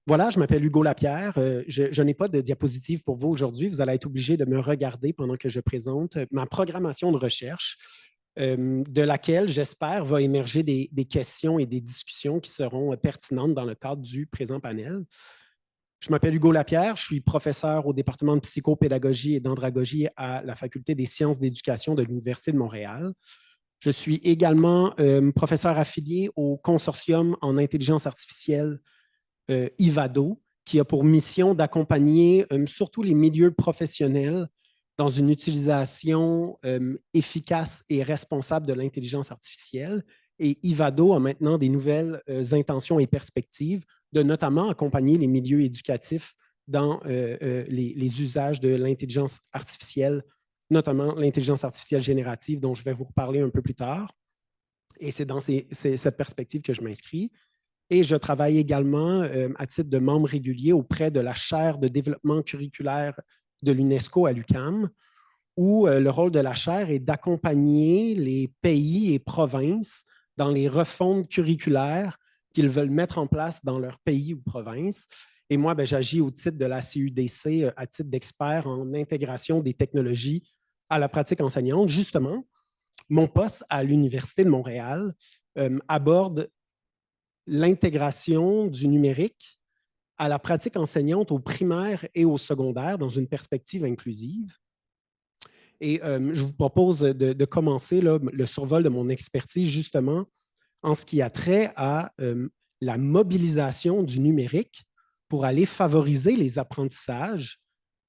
Voilà, je m'appelle Hugo Lapierre. Je n'ai pas de diapositive pour vous aujourd'hui. Vous allez être obligé de me regarder pendant que je présente ma programmation de recherche, de laquelle, j'espère, va émerger des questions et des discussions qui seront pertinentes dans le cadre du présent panel. Je m'appelle Hugo Lapierre, je suis professeur au département de psychopédagogie et d'andragogie à la Faculté des sciences d'éducation de l'Université de Montréal. Je suis également professeur affilié au consortium en intelligence artificielle IVADO, qui a pour mission d'accompagner surtout les milieux professionnels dans une utilisation efficace et responsable de l'intelligence artificielle. Et IVADO a maintenant des nouvelles intentions et perspectives de notamment accompagner les milieux éducatifs dans les usages de l'intelligence artificielle, notamment l'intelligence artificielle générative dont je vais vous reparler un peu plus tard. Et c'est dans cette perspective que je m'inscris. Et je travaille également à titre de membre régulier auprès de la chaire de développement curriculaire de l'UNESCO à l'UQAM, où le rôle de la chaire est d'accompagner les pays et provinces dans les refontes curriculaires qu'ils veulent mettre en place dans leur pays ou province. Et moi, j'agis au titre de la CUDC à titre d'expert en intégration des technologies à la pratique enseignante. Justement, mon poste à l'Université de Montréal aborde l'intégration du numérique à la pratique enseignante au primaire et au secondaire dans une perspective inclusive. Et je vous propose de commencer là, le survol de mon expertise justement en ce qui a trait à la mobilisation du numérique pour aller favoriser les apprentissages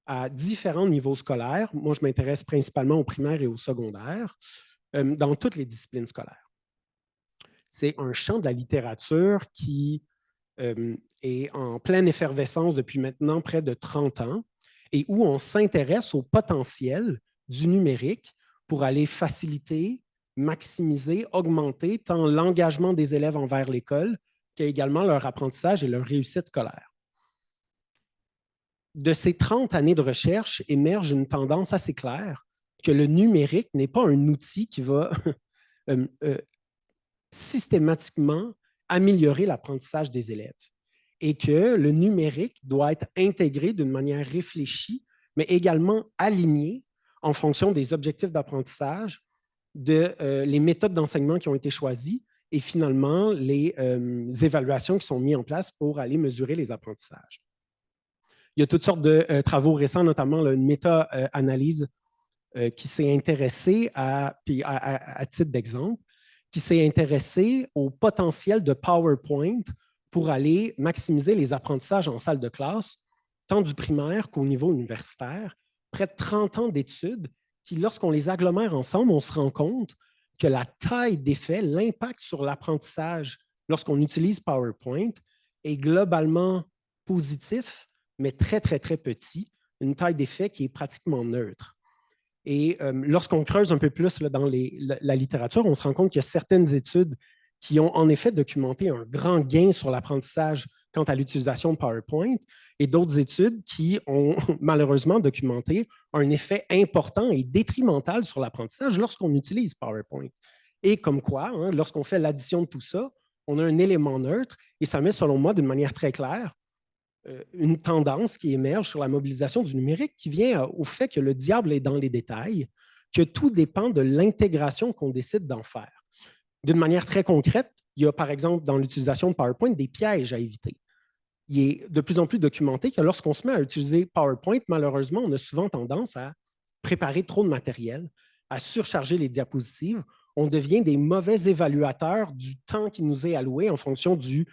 à différents niveaux scolaires. Moi, je m'intéresse principalement au primaire et au secondaire, dans toutes les disciplines scolaires. C'est un champ de la littérature qui est en pleine effervescence depuis maintenant près de 30 ans et où on s'intéresse au potentiel du numérique pour aller faciliter, maximiser, augmenter tant l'engagement des élèves envers l'école qu'également leur apprentissage et leur réussite scolaire. De ces 30 années de recherche émerge une tendance assez claire que le numérique n'est pas un outil qui va systématiquement améliorer l'apprentissage des élèves et que le numérique doit être intégré d'une manière réfléchie, mais également aligné en fonction des objectifs d'apprentissage, les méthodes d'enseignement qui ont été choisies et finalement les évaluations qui sont mises en place pour aller mesurer les apprentissages. Il y a toutes sortes de travaux récents, notamment une méta-analyse qui s'est intéressée à titre d'exemple, qui s'est intéressé au potentiel de PowerPoint pour aller maximiser les apprentissages en salle de classe, tant du primaire qu'au niveau universitaire. Près de 30 ans d'études qui, lorsqu'on les agglomère ensemble, on se rend compte que la taille d'effet, l'impact sur l'apprentissage lorsqu'on utilise PowerPoint est globalement positif, mais très, très, très petit, une taille d'effet qui est pratiquement neutre. Et lorsqu'on creuse un peu plus là, dans la littérature, on se rend compte qu'il y a certaines études qui ont en effet documenté un grand gain sur l'apprentissage quant à l'utilisation de PowerPoint et d'autres études qui ont malheureusement documenté un effet important et détrimental sur l'apprentissage lorsqu'on utilise PowerPoint. Et comme quoi, hein, lorsqu'on fait l'addition de tout ça, on a un élément neutre et ça met, selon moi, d'une manière très claire, une tendance qui émerge sur la mobilisation du numérique qui vient au fait que le diable est dans les détails, que tout dépend de l'intégration qu'on décide d'en faire. D'une manière très concrète, il y a par exemple dans l'utilisation de PowerPoint des pièges à éviter. Il est de plus en plus documenté que lorsqu'on se met à utiliser PowerPoint, malheureusement, on a souvent tendance à préparer trop de matériel, à surcharger les diapositives. On devient des mauvais évaluateurs du temps qui nous est alloué en fonction du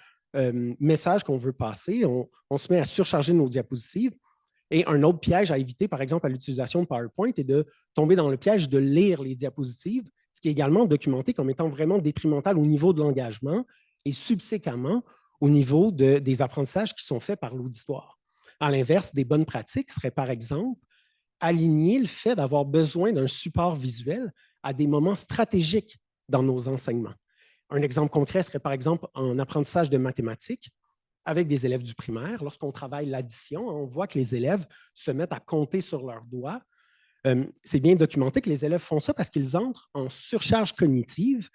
message qu'on veut passer. On se met à surcharger nos diapositives. Et un autre piège à éviter, par exemple, à l'utilisation de PowerPoint, est de tomber dans le piège de lire les diapositives, ce qui est également documenté comme étant vraiment détrimental au niveau de l'engagement et subséquemment au niveau des apprentissages qui sont faits par l'auditoire. À l'inverse, des bonnes pratiques seraient, par exemple, aligner le fait d'avoir besoin d'un support visuel à des moments stratégiques dans nos enseignements. Un exemple concret serait, par exemple, en apprentissage de mathématiques avec des élèves du primaire. Lorsqu'on travaille l'addition, on voit que les élèves se mettent à compter sur leurs doigts. C'est bien documenté que les élèves font ça parce qu'ils entrent en surcharge cognitive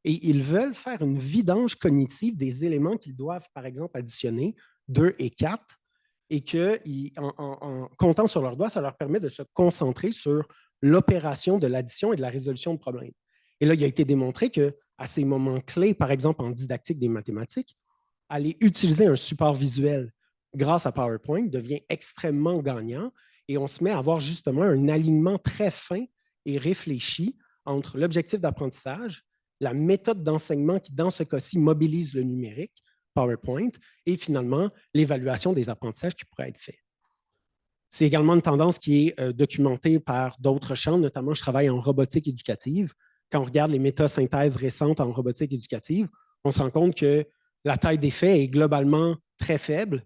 et ils veulent faire une vidange cognitive des éléments qu'ils doivent, par exemple, additionner, 2 et 4, et qu'en comptant sur leurs doigts, ça leur permet de se concentrer sur l'opération de l'addition et de la résolution de problèmes. Et là, il a été démontré qu'à ces moments clés, par exemple en didactique des mathématiques, aller utiliser un support visuel grâce à PowerPoint devient extrêmement gagnant et on se met à avoir justement un alignement très fin et réfléchi entre l'objectif d'apprentissage, la méthode d'enseignement qui, dans ce cas-ci, mobilise le numérique, PowerPoint, et finalement, l'évaluation des apprentissages qui pourraient être faits. C'est également une tendance qui est documentée par d'autres champs, notamment je travaille en robotique éducative. Quand on regarde les métasynthèses récentes en robotique éducative, on se rend compte que la taille des faits est globalement très faible,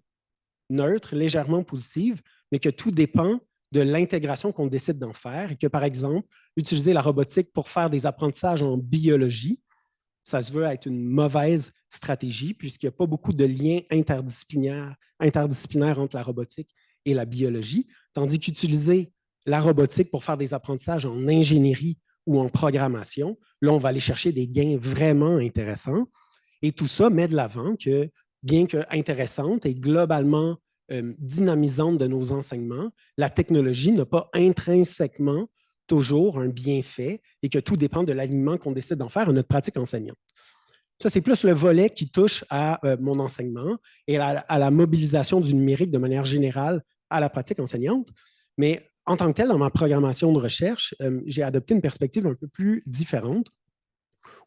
neutre, légèrement positive, mais que tout dépend de l'intégration qu'on décide d'en faire et que, par exemple, utiliser la robotique pour faire des apprentissages en biologie, ça se veut être une mauvaise stratégie puisqu'il n'y a pas beaucoup de liens interdisciplinaires entre la robotique et la biologie, tandis qu'utiliser la robotique pour faire des apprentissages en ingénierie ou en programmation, là, on va aller chercher des gains vraiment intéressants. Et tout ça met de l'avant que, bien qu'intéressante et globalement dynamisante de nos enseignements, la technologie n'a pas intrinsèquement toujours un bienfait et que tout dépend de l'alignement qu'on décide d'en faire à notre pratique enseignante. Ça, c'est plus le volet qui touche à mon enseignement et à la mobilisation du numérique de manière générale à la pratique enseignante. Mais en tant que tel, dans ma programmation de recherche, j'ai adopté une perspective un peu plus différente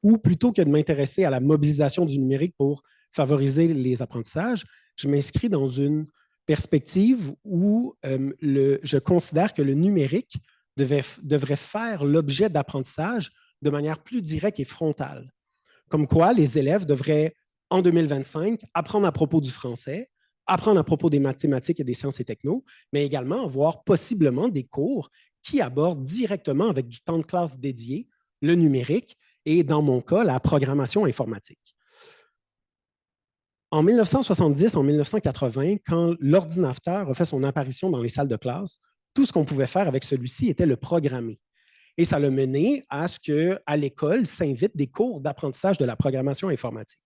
où plutôt que de m'intéresser à la mobilisation du numérique pour favoriser les apprentissages, je m'inscris dans une perspective où je considère que le numérique devrait faire l'objet d'apprentissage de manière plus directe et frontale. Comme quoi, les élèves devraient, en 2025, apprendre à propos du français, apprendre à propos des mathématiques et des sciences et techno, mais également avoir possiblement des cours qui abordent directement, avec du temps de classe dédié, le numérique et, dans mon cas, la programmation informatique. En 1970, en 1980, quand l'ordinateur a fait son apparition dans les salles de classe, tout ce qu'on pouvait faire avec celui-ci était le programmer. Et ça l'a mené à ce qu'à l'école s'invitent des cours d'apprentissage de la programmation informatique.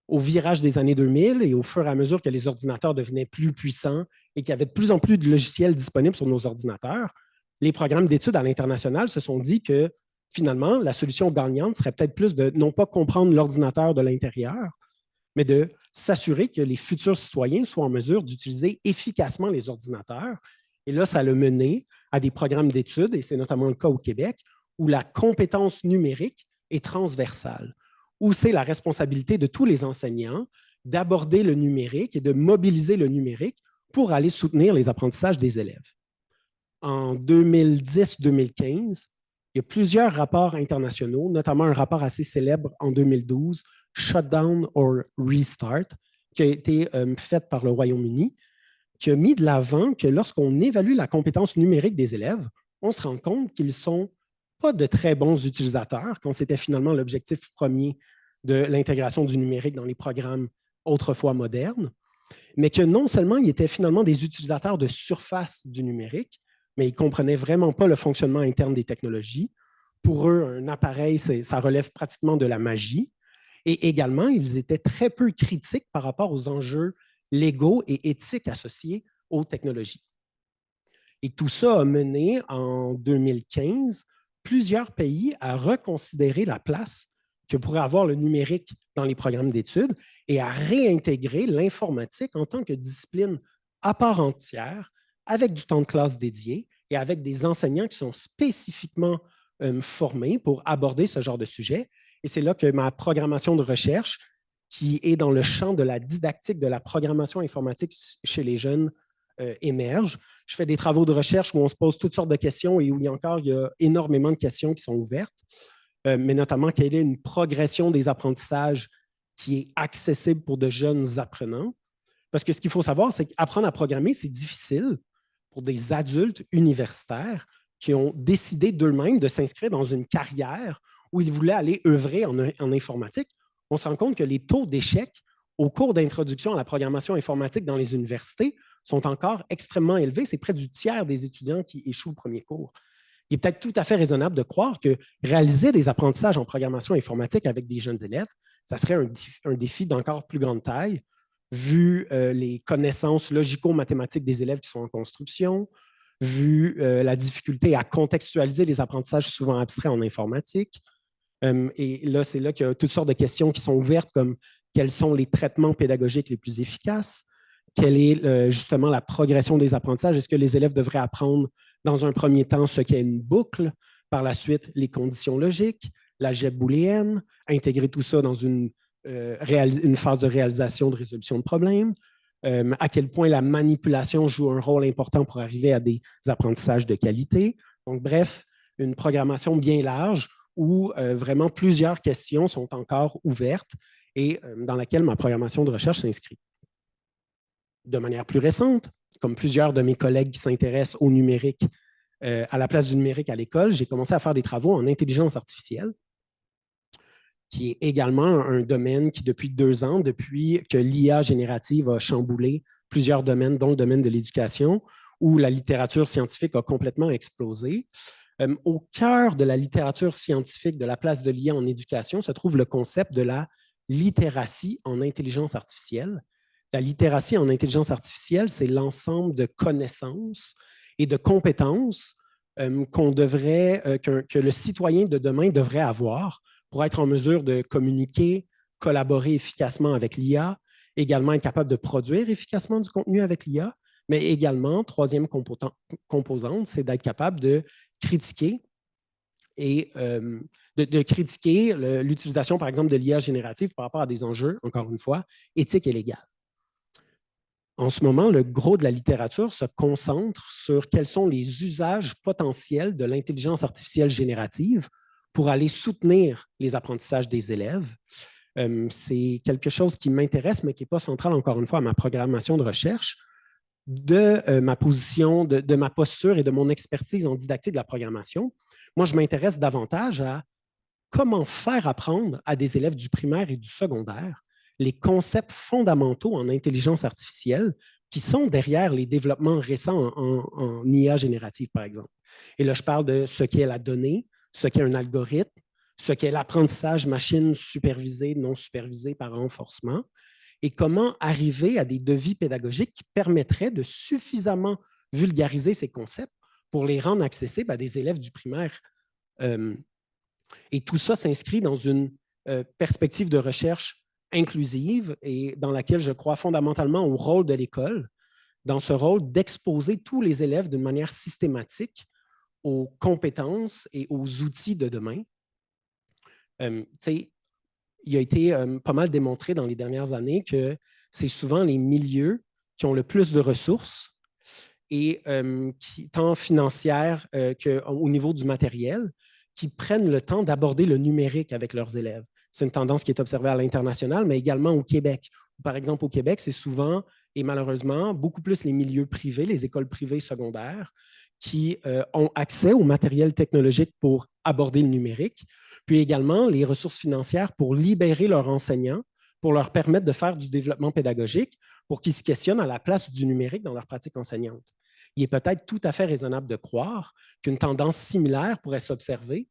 Au virage des années 2000 et au fur et à mesure que les ordinateurs devenaient plus puissants et qu'il y avait de plus en plus de logiciels disponibles sur nos ordinateurs, les programmes d'études à l'international se sont dit que finalement, la solution gagnante serait peut-être plus de non pas comprendre l'ordinateur de l'intérieur, mais de s'assurer que les futurs citoyens soient en mesure d'utiliser efficacement les ordinateurs. Et là, ça l'a mené à des programmes d'études, et c'est notamment le cas au Québec, où la compétence numérique est transversale, où c'est la responsabilité de tous les enseignants d'aborder le numérique et de mobiliser le numérique pour aller soutenir les apprentissages des élèves. En 2010-2015, il y a plusieurs rapports internationaux, notamment un rapport assez célèbre en 2012, Shutdown or Restart, qui a été fait par le Royaume-Uni, qui a mis de l'avant que lorsqu'on évalue la compétence numérique des élèves, on se rend compte qu'ils ne sont pas de très bons utilisateurs, quand c'était finalement l'objectif premier de l'intégration du numérique dans les programmes autrefois modernes, mais que non seulement ils étaient finalement des utilisateurs de surface du numérique, mais ils ne comprenaient vraiment pas le fonctionnement interne des technologies. Pour eux, un appareil, ça relève pratiquement de la magie. Et également, ils étaient très peu critiques par rapport aux enjeux légaux et éthiques associés aux technologies. Et tout ça a mené, en 2015, plusieurs pays à reconsidérer la place que pourrait avoir le numérique dans les programmes d'études et à réintégrer l'informatique en tant que discipline à part entière, avec du temps de classe dédié et avec des enseignants qui sont spécifiquement formés pour aborder ce genre de sujet. Et c'est là que ma programmation de recherche, qui est dans le champ de la didactique de la programmation informatique chez les jeunes, émerge. Je fais des travaux de recherche où on se pose toutes sortes de questions et où il y a énormément de questions qui sont ouvertes, mais notamment quelle est une progression des apprentissages qui est accessible pour de jeunes apprenants. Parce que ce qu'il faut savoir, c'est qu'apprendre à programmer, c'est difficile pour des adultes universitaires qui ont décidé d'eux-mêmes de s'inscrire dans une carrière où ils voulaient aller œuvrer en informatique. On se rend compte que les taux d'échec au cours d'introduction à la programmation informatique dans les universités sont encore extrêmement élevés. C'est près du tiers des étudiants qui échouent au premier cours. Il est peut-être tout à fait raisonnable de croire que réaliser des apprentissages en programmation informatique avec des jeunes élèves, ça serait un défi d'encore plus grande taille, vu les connaissances logico-mathématiques des élèves qui sont en construction, vu la difficulté à contextualiser les apprentissages souvent abstraits en informatique. Et là, c'est là qu'il y a toutes sortes de questions qui sont ouvertes, comme quels sont les traitements pédagogiques les plus efficaces, quelle est justement la progression des apprentissages, est-ce que les élèves devraient apprendre dans un premier temps ce qu'est une boucle, par la suite les conditions logiques, l'algèbre booléenne, intégrer tout ça dans une phase de réalisation de résolution de problèmes, à quel point la manipulation joue un rôle important pour arriver à des apprentissages de qualité. Donc, bref, une programmation bien large où vraiment plusieurs questions sont encore ouvertes et dans laquelle ma programmation de recherche s'inscrit. De manière plus récente, comme plusieurs de mes collègues qui s'intéressent au numérique, à la place du numérique à l'école, j'ai commencé à faire des travaux en intelligence artificielle, qui est également un domaine qui, depuis 2 ans, depuis que l'IA générative a chamboulé plusieurs domaines, dont le domaine de l'éducation, où la littérature scientifique a complètement explosé. Au cœur de la littérature scientifique de la place de l'IA en éducation se trouve le concept de la littératie en intelligence artificielle. La littératie en intelligence artificielle, c'est l'ensemble de connaissances et de compétences que le citoyen de demain devrait avoir pour être en mesure de communiquer, collaborer efficacement avec l'IA, également être capable de produire efficacement du contenu avec l'IA, mais également, troisième composante, c'est d'être capable de critiquer et de critiquer l'utilisation, par exemple, de l'IA générative par rapport à des enjeux, encore une fois, éthiques et légaux. En ce moment, le gros de la littérature se concentre sur quels sont les usages potentiels de l'intelligence artificielle générative pour aller soutenir les apprentissages des élèves. C'est quelque chose qui m'intéresse, mais qui n'est pas central, encore une fois, à ma programmation de recherche, de ma position, de ma posture et de mon expertise en didactique de la programmation. Moi, je m'intéresse davantage à comment faire apprendre à des élèves du primaire et du secondaire les concepts fondamentaux en intelligence artificielle qui sont derrière les développements récents en IA générative, par exemple. Et là, je parle de ce qu'est la donnée, ce qu'est un algorithme, ce qu'est l'apprentissage machine supervisé, non supervisé par renforcement, et comment arriver à des devis pédagogiques qui permettraient de suffisamment vulgariser ces concepts pour les rendre accessibles à des élèves du primaire. Et tout ça s'inscrit dans une perspective de recherche inclusive et dans laquelle je crois fondamentalement au rôle de l'école, dans ce rôle d'exposer tous les élèves d'une manière systématique aux compétences et aux outils de demain. Il a été pas mal démontré dans les dernières années que c'est souvent les milieux qui ont le plus de ressources, et tant financières qu'au niveau du matériel, qui prennent le temps d'aborder le numérique avec leurs élèves. C'est une tendance qui est observée à l'international, mais également au Québec. Par exemple, au Québec, c'est souvent, et malheureusement, beaucoup plus les milieux privés, les écoles privées secondaires, qui ont accès au matériel technologique pour aborder le numérique, puis également les ressources financières pour libérer leurs enseignants pour leur permettre de faire du développement pédagogique pour qu'ils se questionnent à la place du numérique dans leur pratique enseignante. Il est peut-être tout à fait raisonnable de croire qu'une tendance similaire pourrait s'observer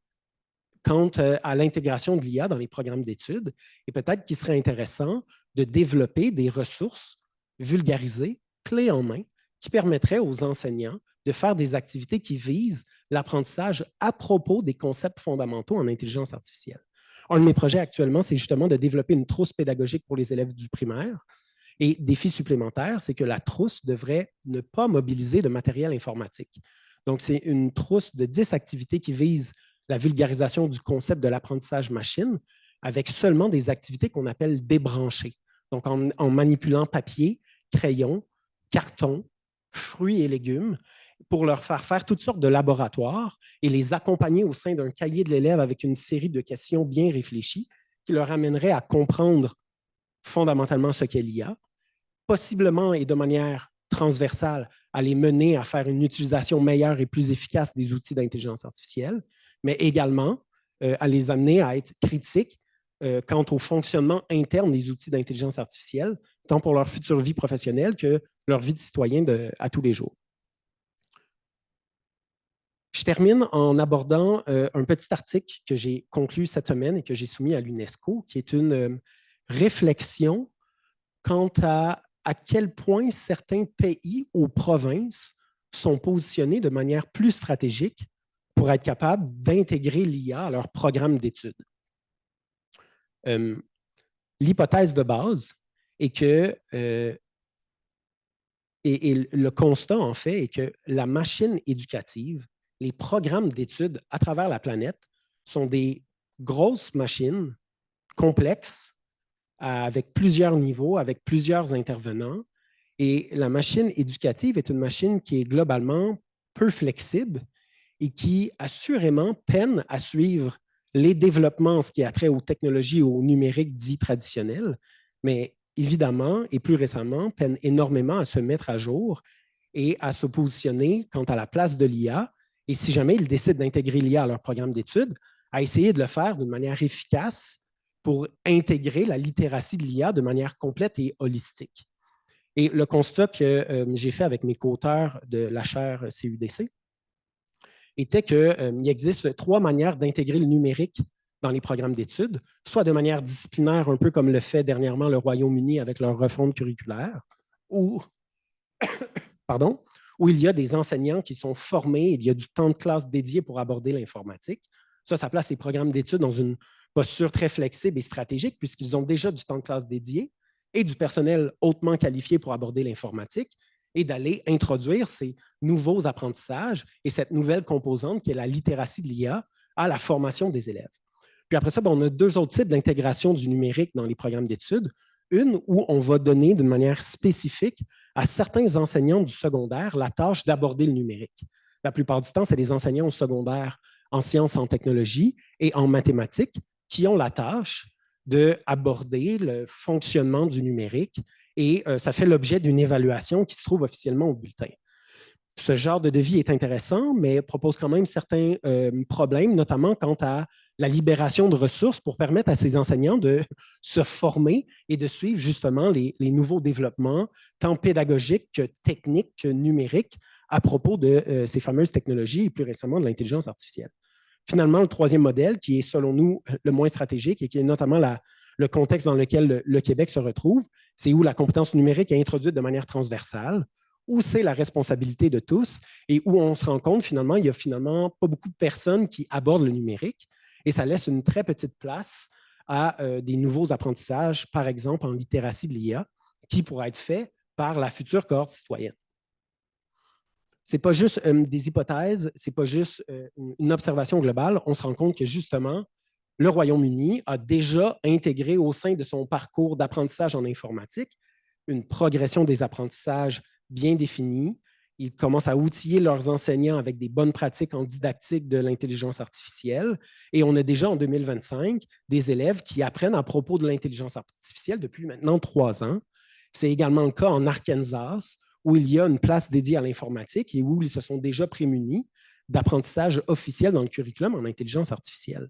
quant à l'intégration de l'IA dans les programmes d'études et peut-être qu'il serait intéressant de développer des ressources vulgarisées, clés en main, qui permettraient aux enseignants de faire des activités qui visent l'apprentissage à propos des concepts fondamentaux en intelligence artificielle. Un de mes projets actuellement, c'est justement de développer une trousse pédagogique pour les élèves du primaire. Et défi supplémentaire, c'est que la trousse devrait ne pas mobiliser de matériel informatique. Donc, c'est une trousse de 10 activités qui visent la vulgarisation du concept de l'apprentissage machine avec seulement des activités qu'on appelle débranchées. Donc, en manipulant papier, crayon, carton, fruits et légumes, pour leur faire toutes sortes de laboratoires et les accompagner au sein d'un cahier de l'élève avec une série de questions bien réfléchies qui leur amèneraient à comprendre fondamentalement ce qu'est l'IA, possiblement et de manière transversale à les mener à faire une utilisation meilleure et plus efficace des outils d'intelligence artificielle, mais également à les amener à être critiques quant au fonctionnement interne des outils d'intelligence artificielle, tant pour leur future vie professionnelle que leur vie de citoyen à tous les jours. Je termine en abordant un petit article que j'ai conclu cette semaine et que j'ai soumis à l'UNESCO, qui est une réflexion quant à quel point certains pays ou provinces sont positionnés de manière plus stratégique pour être capables d'intégrer l'IA à leur programme d'études. L'hypothèse de base est que, et le constat en fait, est que la machine éducative, les programmes d'études à travers la planète sont des grosses machines complexes avec plusieurs niveaux, avec plusieurs intervenants. Et la machine éducative est une machine qui est globalement peu flexible et qui assurément peine à suivre les développements, ce qui a trait aux technologies, au numérique dit traditionnel, mais évidemment, et plus récemment, peine énormément à se mettre à jour et à se positionner quant à la place de l'IA. Et si jamais ils décident d'intégrer l'IA à leur programme d'études, à essayer de le faire d'une manière efficace pour intégrer la littératie de l'IA de manière complète et holistique. Et le constat que j'ai fait avec mes co-auteurs de la chaire CUDC était qu'il existe 3 manières d'intégrer le numérique dans les programmes d'études, soit de manière disciplinaire, un peu comme le fait dernièrement le Royaume-Uni avec leur refonte curriculaire, ou où il y a des enseignants qui sont formés, il y a du temps de classe dédié pour aborder l'informatique. Ça place ces programmes d'études dans une posture très flexible et stratégique, puisqu'ils ont déjà du temps de classe dédié et du personnel hautement qualifié pour aborder l'informatique, et d'aller introduire ces nouveaux apprentissages et cette nouvelle composante qui est la littératie de l'IA à la formation des élèves. Puis après ça, on a 2 autres types d'intégration du numérique dans les programmes d'études. Une où on va donner d'une manière spécifique à certains enseignants du secondaire la tâche d'aborder le numérique. La plupart du temps, c'est les enseignants au secondaire en sciences, en technologie et en mathématiques qui ont la tâche d'aborder le fonctionnement du numérique et ça fait l'objet d'une évaluation qui se trouve officiellement au bulletin. Ce genre de devis est intéressant, mais propose quand même certains problèmes, notamment quant à la libération de ressources pour permettre à ces enseignants de se former et de suivre justement les nouveaux développements, tant pédagogiques que techniques que numériques, à propos de ces fameuses technologies et plus récemment de l'intelligence artificielle. Finalement, le 3e modèle, qui est selon nous le moins stratégique et qui est notamment le contexte dans lequel le Québec se retrouve, c'est où la compétence numérique est introduite de manière transversale, où c'est la responsabilité de tous et où on se rend compte finalement, il n'y a finalement pas beaucoup de personnes qui abordent le numérique et ça laisse une très petite place à des nouveaux apprentissages, par exemple en littératie de l'IA, qui pourraient être faits par la future cohorte citoyenne. Ce n'est pas juste des hypothèses, ce n'est pas juste une observation globale. On se rend compte que justement, le Royaume-Uni a déjà intégré au sein de son parcours d'apprentissage en informatique une progression des apprentissages bien définie. Ils commencent à outiller leurs enseignants avec des bonnes pratiques en didactique de l'intelligence artificielle. Et on a déjà en 2025 des élèves qui apprennent à propos de l'intelligence artificielle depuis maintenant 3 ans. C'est également le cas en Arkansas, où il y a une place dédiée à l'informatique et où ils se sont déjà prémunis d'apprentissage officiel dans le curriculum en intelligence artificielle.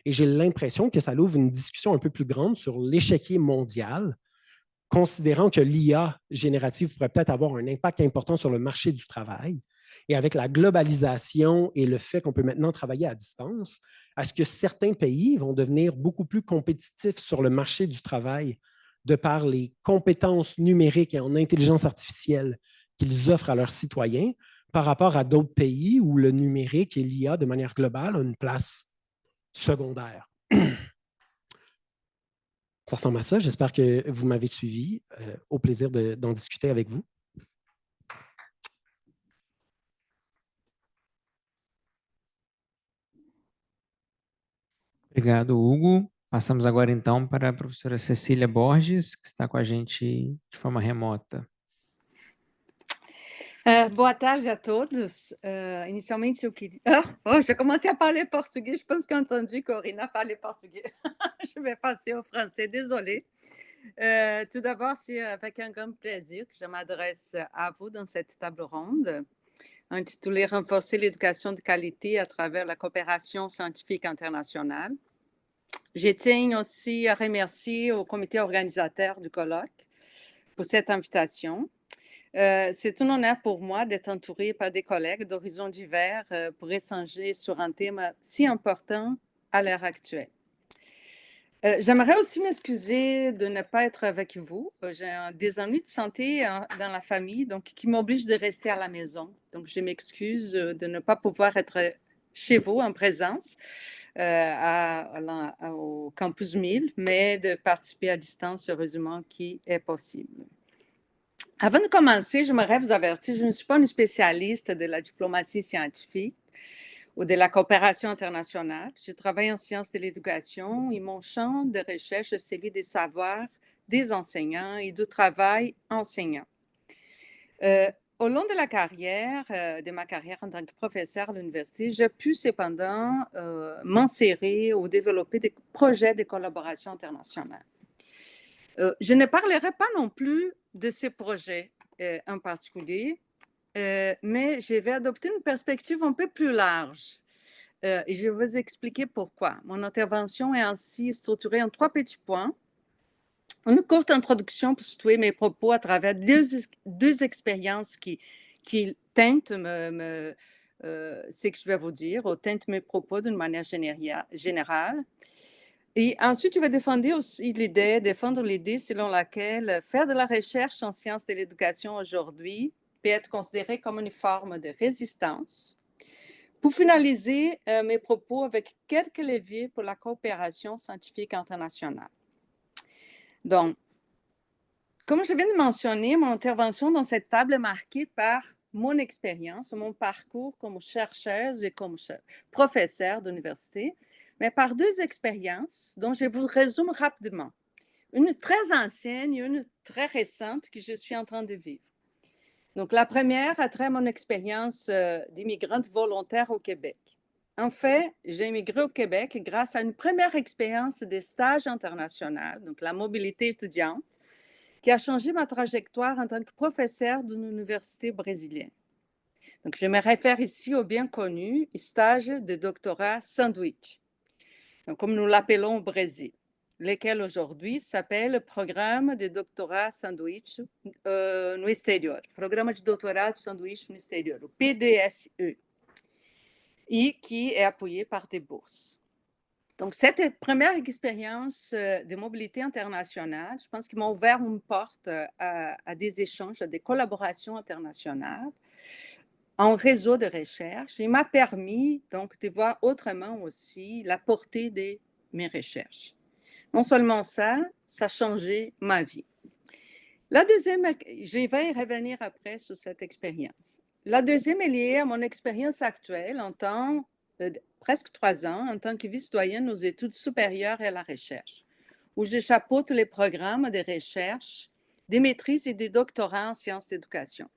Et j'ai l'impression que ça ouvre une discussion un peu plus grande sur l'échiquier mondial, considérant que l'IA générative pourrait peut-être avoir un impact important sur le marché du travail. Et avec la globalisation et le fait qu'on peut maintenant travailler à distance, est-ce que certains pays vont devenir beaucoup plus compétitifs sur le marché du travail de par les compétences numériques et en intelligence artificielle qu'ils offrent à leurs citoyens par rapport à d'autres pays où le numérique et l'IA, de manière globale, ont une place secondaire? Ça ressemble à ça. J'espère que vous m'avez suivi. Au plaisir d'en discuter avec vous. Obrigado, Hugo. Passamos agora, então, para a professora Cecília Borges, que está com a gente de forma remota. Boa tarde a todos. Inicialmente, eu queria... je commençais à parler portugais. Je pense que j'ai entendu Corina parler portugais. Je vais passer au français. Désolée. Tout d'abord, c'est avec un grand plaisir que je m'adresse à vous dans cette table ronde intitulée « Renforcer l'éducation de qualité à travers la coopération scientifique internationale ». Je tiens aussi à remercier au comité organisateur du colloque pour cette invitation. C'est un honneur pour moi d'être entourée par des collègues d'horizons divers pour échanger sur un thème si important à l'heure actuelle. J'aimerais aussi m'excuser de ne pas être avec vous. J'ai des ennuis de santé dans la famille, donc qui m'obligent de rester à la maison. Donc, je m'excuse de ne pas pouvoir être chez vous en présence au campus 1000, mais de participer à distance, heureusement, qui est possible. Avant de commencer, j'aimerais vous avertir, je ne suis pas une spécialiste de la diplomatie scientifique ou de la coopération internationale. Je travaille en sciences de l'éducation et mon champ de recherche est celui des savoirs des enseignants et du travail enseignant. Au long de ma carrière en tant que professeur à l'université, j'ai pu cependant m'insérer ou développer des projets de collaboration internationale. Je ne parlerai pas non plus de ces projets en particulier, mais je vais adopter une perspective un peu plus large. Et je vais vous expliquer pourquoi. Mon intervention est ainsi structurée en 3 petits points. Une courte introduction pour situer mes propos à travers deux expériences qui teintent ce que je vais vous dire, ou teintent mes propos d'une manière générale. Et ensuite, je vais défendre l'idée selon laquelle faire de la recherche en sciences de l'éducation aujourd'hui peut être considéré comme une forme de résistance. Pour finaliser mes propos avec quelques leviers pour la coopération scientifique internationale. Donc, comme je viens de mentionner, mon intervention dans cette table est marquée par mon expérience, mon parcours comme chercheuse et comme professeure d'université, mais par 2 expériences dont je vous résume rapidement. Une très ancienne et une très récente que je suis en train de vivre. Donc, la première a trait à mon expérience d'immigrante volontaire au Québec. En fait, j'ai immigré au Québec grâce à une première expérience de stage international, donc la mobilité étudiante, qui a changé ma trajectoire en tant que professeur d'une université brésilienne. Donc, je me réfère ici au bien connu stage de doctorat sandwich, donc, comme nous l'appelons au Brésil, lequel aujourd'hui s'appelle Programme de Doctorat Sanduíche no Exterior, Programa de Doutorado Sanduíche no Exterior, o PDSE, et qui est appuyé par des bourses. Donc, cette première expérience de mobilité internationale, je pense qu'il m'a ouvert une porte à des échanges, à des collaborations internationales, en réseau de recherche, et m'a permis donc de voir autrement aussi la portée de mes recherches. Non seulement ça a changé ma vie. La deuxième, je vais revenir après sur cette expérience. La deuxième est liée à mon expérience actuelle en tant presque 3 ans en tant que vice-doyenne aux études supérieures et à la recherche, où je chapeaute les programmes de recherche, des maîtrises et des doctorats en sciences d'éducation.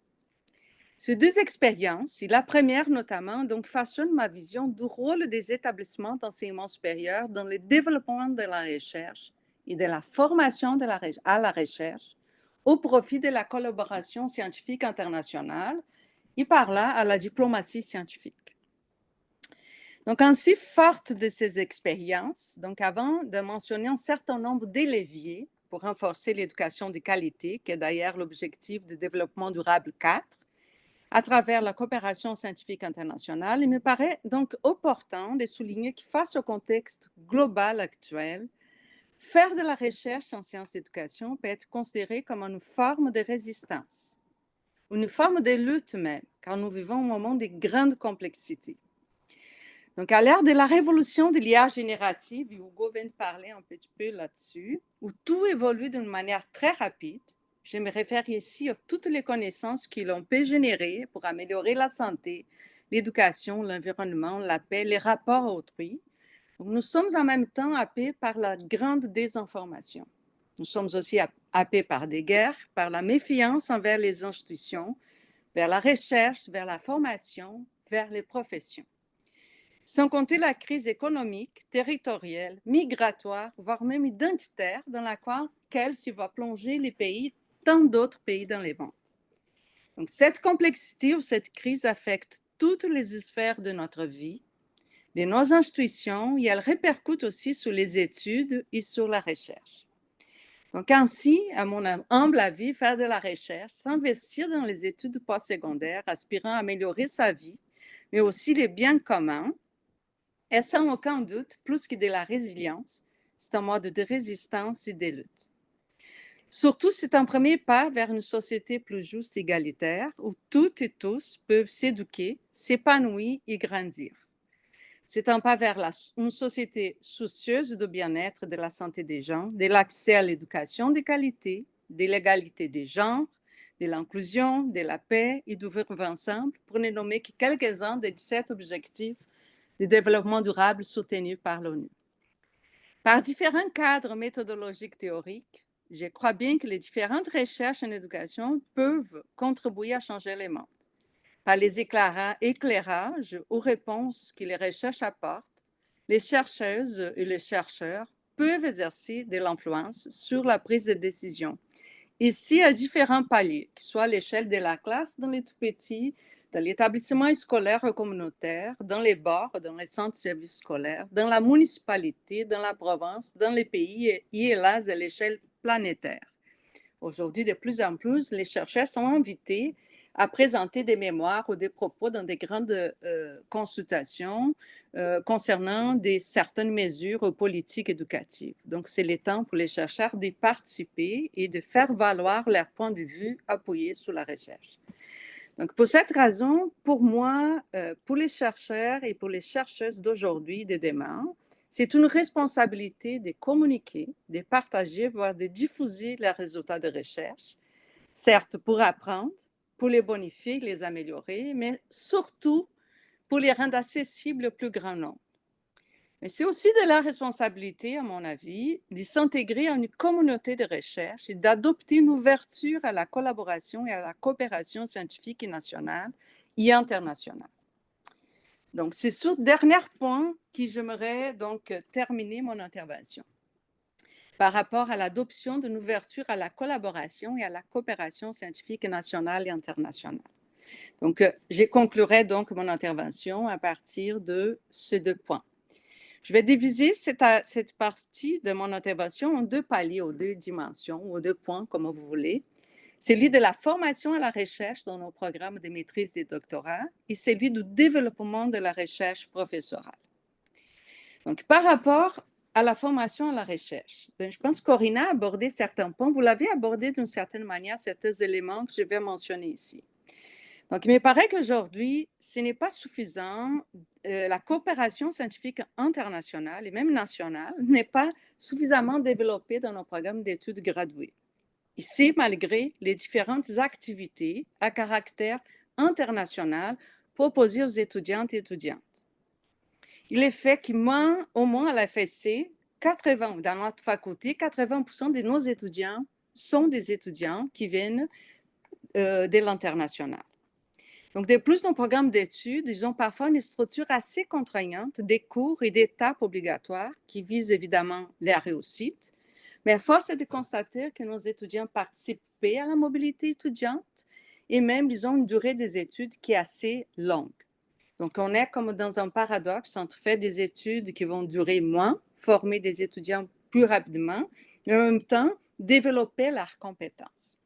Ces 2 expériences, et la première notamment, donc, façonnent ma vision du rôle des établissements d'enseignement supérieur dans le développement de la recherche et de la formation à la recherche au profit de la collaboration scientifique internationale et par là à la diplomatie scientifique. Donc, ainsi, forte de ces expériences, donc avant de mentionner un certain nombre de leviers pour renforcer l'éducation de qualité, qui est d'ailleurs l'objectif de développement durable 4, à travers la coopération scientifique internationale, il me paraît donc opportun de souligner que face au contexte global actuel, faire de la recherche en sciences d'éducation peut être considéré comme une forme de résistance, une forme de lutte même, car nous vivons un moment de grande complexité. Donc, à l'ère de la révolution de l'IA générative, Hugo vient de parler un petit peu là-dessus, où tout évolue d'une manière très rapide, je me réfère ici à toutes les connaissances que l'on peut générer pour améliorer la santé, l'éducation, l'environnement, la paix, les rapports à autrui. Donc, nous sommes en même temps happés par la grande désinformation. Nous sommes aussi happés par des guerres, par la méfiance envers les institutions, vers la recherche, vers la formation, vers les professions. Sans compter la crise économique, territoriale, migratoire, voire même identitaire dans laquelle s'y va plonger les pays, tant d'autres pays dans le monde. Donc, cette complexité ou cette crise affecte toutes les sphères de notre vie, de nos institutions, et elle répercute aussi sur les études et sur la recherche. Donc, ainsi, à mon humble avis, faire de la recherche, s'investir dans les études postsecondaires, aspirant à améliorer sa vie, mais aussi les biens communs, et sans aucun doute, plus que de la résilience, c'est un mode de résistance et de lutte. Surtout, c'est un premier pas vers une société plus juste et égalitaire, où toutes et tous peuvent s'éduquer, s'épanouir et grandir. C'est un pas vers une société soucieuse du bien-être, de la santé des gens, de l'accès à l'éducation de qualité, de l'égalité des genres, de l'inclusion, de la paix et du vivre ensemble, pour ne nommer que quelques-uns des 17 objectifs de développement durable soutenus par l'ONU. Par différents cadres méthodologiques théoriques, je crois bien que les différentes recherches en éducation peuvent contribuer à changer le monde. Par les éclairages ou réponses que les recherches apportent, les chercheuses et les chercheurs peuvent exercer de l'influence sur la prise de décision. Ici, à différents paliers, que ce soit à l'échelle de la classe dans les tout petits, dans l'établissement scolaire ou communautaire, dans les bars, dans les centres de services scolaires, dans la municipalité, dans la province, dans les pays et hélas à l'échelle planétaire. Aujourd'hui, de plus en plus, les chercheurs sont invités à présenter des mémoires ou des propos dans des grandes consultations concernant certaines mesures politiques éducatives. Donc, c'est le temps pour les chercheurs d'y participer et de faire valoir leur point de vue appuyé sur la recherche. Donc, pour cette raison, pour moi, pour les chercheurs et pour les chercheuses d'aujourd'hui, de demain, c'est une responsabilité de communiquer, de partager, voire de diffuser les résultats de recherche, certes pour apprendre, pour les bonifier, les améliorer, mais surtout pour les rendre accessibles au plus grand nombre. Mais c'est aussi de la responsabilité, à mon avis, de s'intégrer à une communauté de recherche et d'adopter une ouverture à la collaboration et à la coopération scientifique et nationale et internationale. Donc, c'est sur ce dernier point que j'aimerais donc terminer mon intervention par rapport à l'adoption d'une ouverture à la collaboration et à la coopération scientifique nationale et internationale. Donc, je conclurai donc mon intervention à partir de ces 2 points. Je vais diviser cette partie de mon intervention en 2 paliers, ou 2 dimensions, ou 2 points, comme vous voulez. Celui de la formation à la recherche dans nos programmes de maîtrise et doctorat et celui du développement de la recherche professorale. Donc, par rapport à la formation à la recherche, je pense que Corinna a abordé certains points. Vous l'avez abordé d'une certaine manière, certains éléments que je vais mentionner ici. Donc, il me paraît qu'aujourd'hui, ce n'est pas suffisant. La coopération scientifique internationale et même nationale n'est pas suffisamment développée dans nos programmes d'études graduées. Ici, malgré les différentes activités à caractère international proposées aux étudiantes et étudiantes. Il est fait qu'au moins à la FSC, dans notre faculté, 80% de nos étudiants sont des étudiants qui viennent de l'international. Donc, de plus, nos programmes d'études, ils ont parfois une structure assez contraignante des cours et d'étapes obligatoires qui visent évidemment la réussite. Mais force est de constater que nos étudiants participent à la mobilité étudiante et même, ils ont une durée des études qui est assez longue. Donc, on est comme dans un paradoxe entre faire des études qui vont durer moins, former des étudiants plus rapidement, mais en même temps, développer leurs compétences.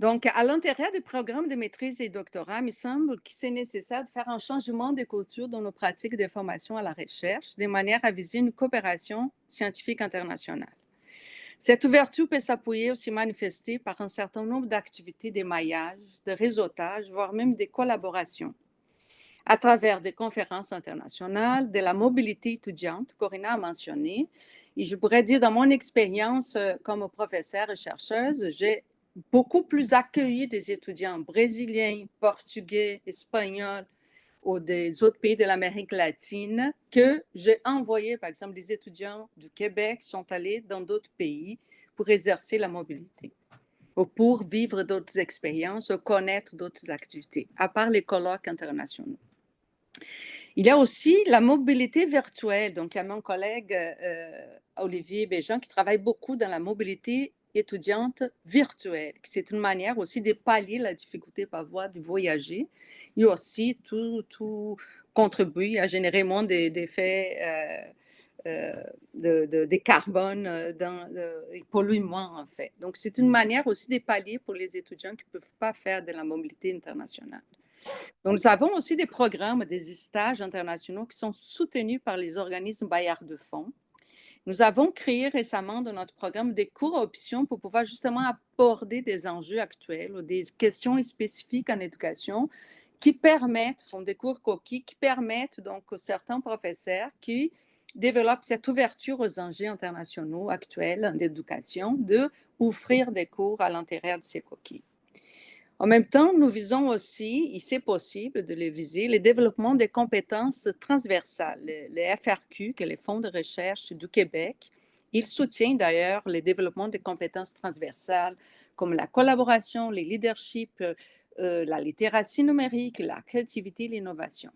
Donc, à l'intérieur du programme de maîtrise et doctorat, il me semble que c'est nécessaire de faire un changement de culture dans nos pratiques de formation à la recherche, de manière à viser une coopération scientifique internationale. Cette ouverture peut s'appuyer aussi manifester par un certain nombre d'activités d'émaillage, de réseautage, voire même des collaborations, à travers des conférences internationales, de la mobilité étudiante, Corinna a mentionné. Et je pourrais dire, dans mon expérience comme professeure et chercheuse, j'ai beaucoup plus accueilli des étudiants brésiliens, portugais, espagnols ou des autres pays de l'Amérique latine que j'ai envoyé, par exemple, des étudiants du Québec qui sont allés dans d'autres pays pour exercer la mobilité ou pour vivre d'autres expériences ou connaître d'autres activités, à part les colloques internationaux. Il y a aussi la mobilité virtuelle. Donc, il y a mon collègue Olivier Béjean qui travaille beaucoup dans la mobilité étudiante virtuelle. C'est une manière aussi de pallier la difficulté parfois de voyager et aussi tout contribue à générer moins d'effets de carbone, il pollue moins en fait. Donc, c'est une manière aussi de pallier pour les étudiants qui ne peuvent pas faire de la mobilité internationale. Donc, nous avons aussi des programmes, des stages internationaux qui sont soutenus par les organismes bailleurs de fonds. Nous avons créé récemment dans notre programme des cours options pour pouvoir justement aborder des enjeux actuels ou des questions spécifiques en éducation qui permettent, sont des cours coquilles, qui permettent donc aux certains professeurs qui développent cette ouverture aux enjeux internationaux actuels d'éducation d'offrir des cours à l'intérieur de ces coquilles. En même temps, nous visons aussi, et c'est possible de les viser, le développement des compétences transversales, les FRQ, que les fonds de recherche du Québec. Ils soutiennent d'ailleurs le développement des compétences transversales comme la collaboration, le leadership, la littératie numérique, la créativité et l'innovation.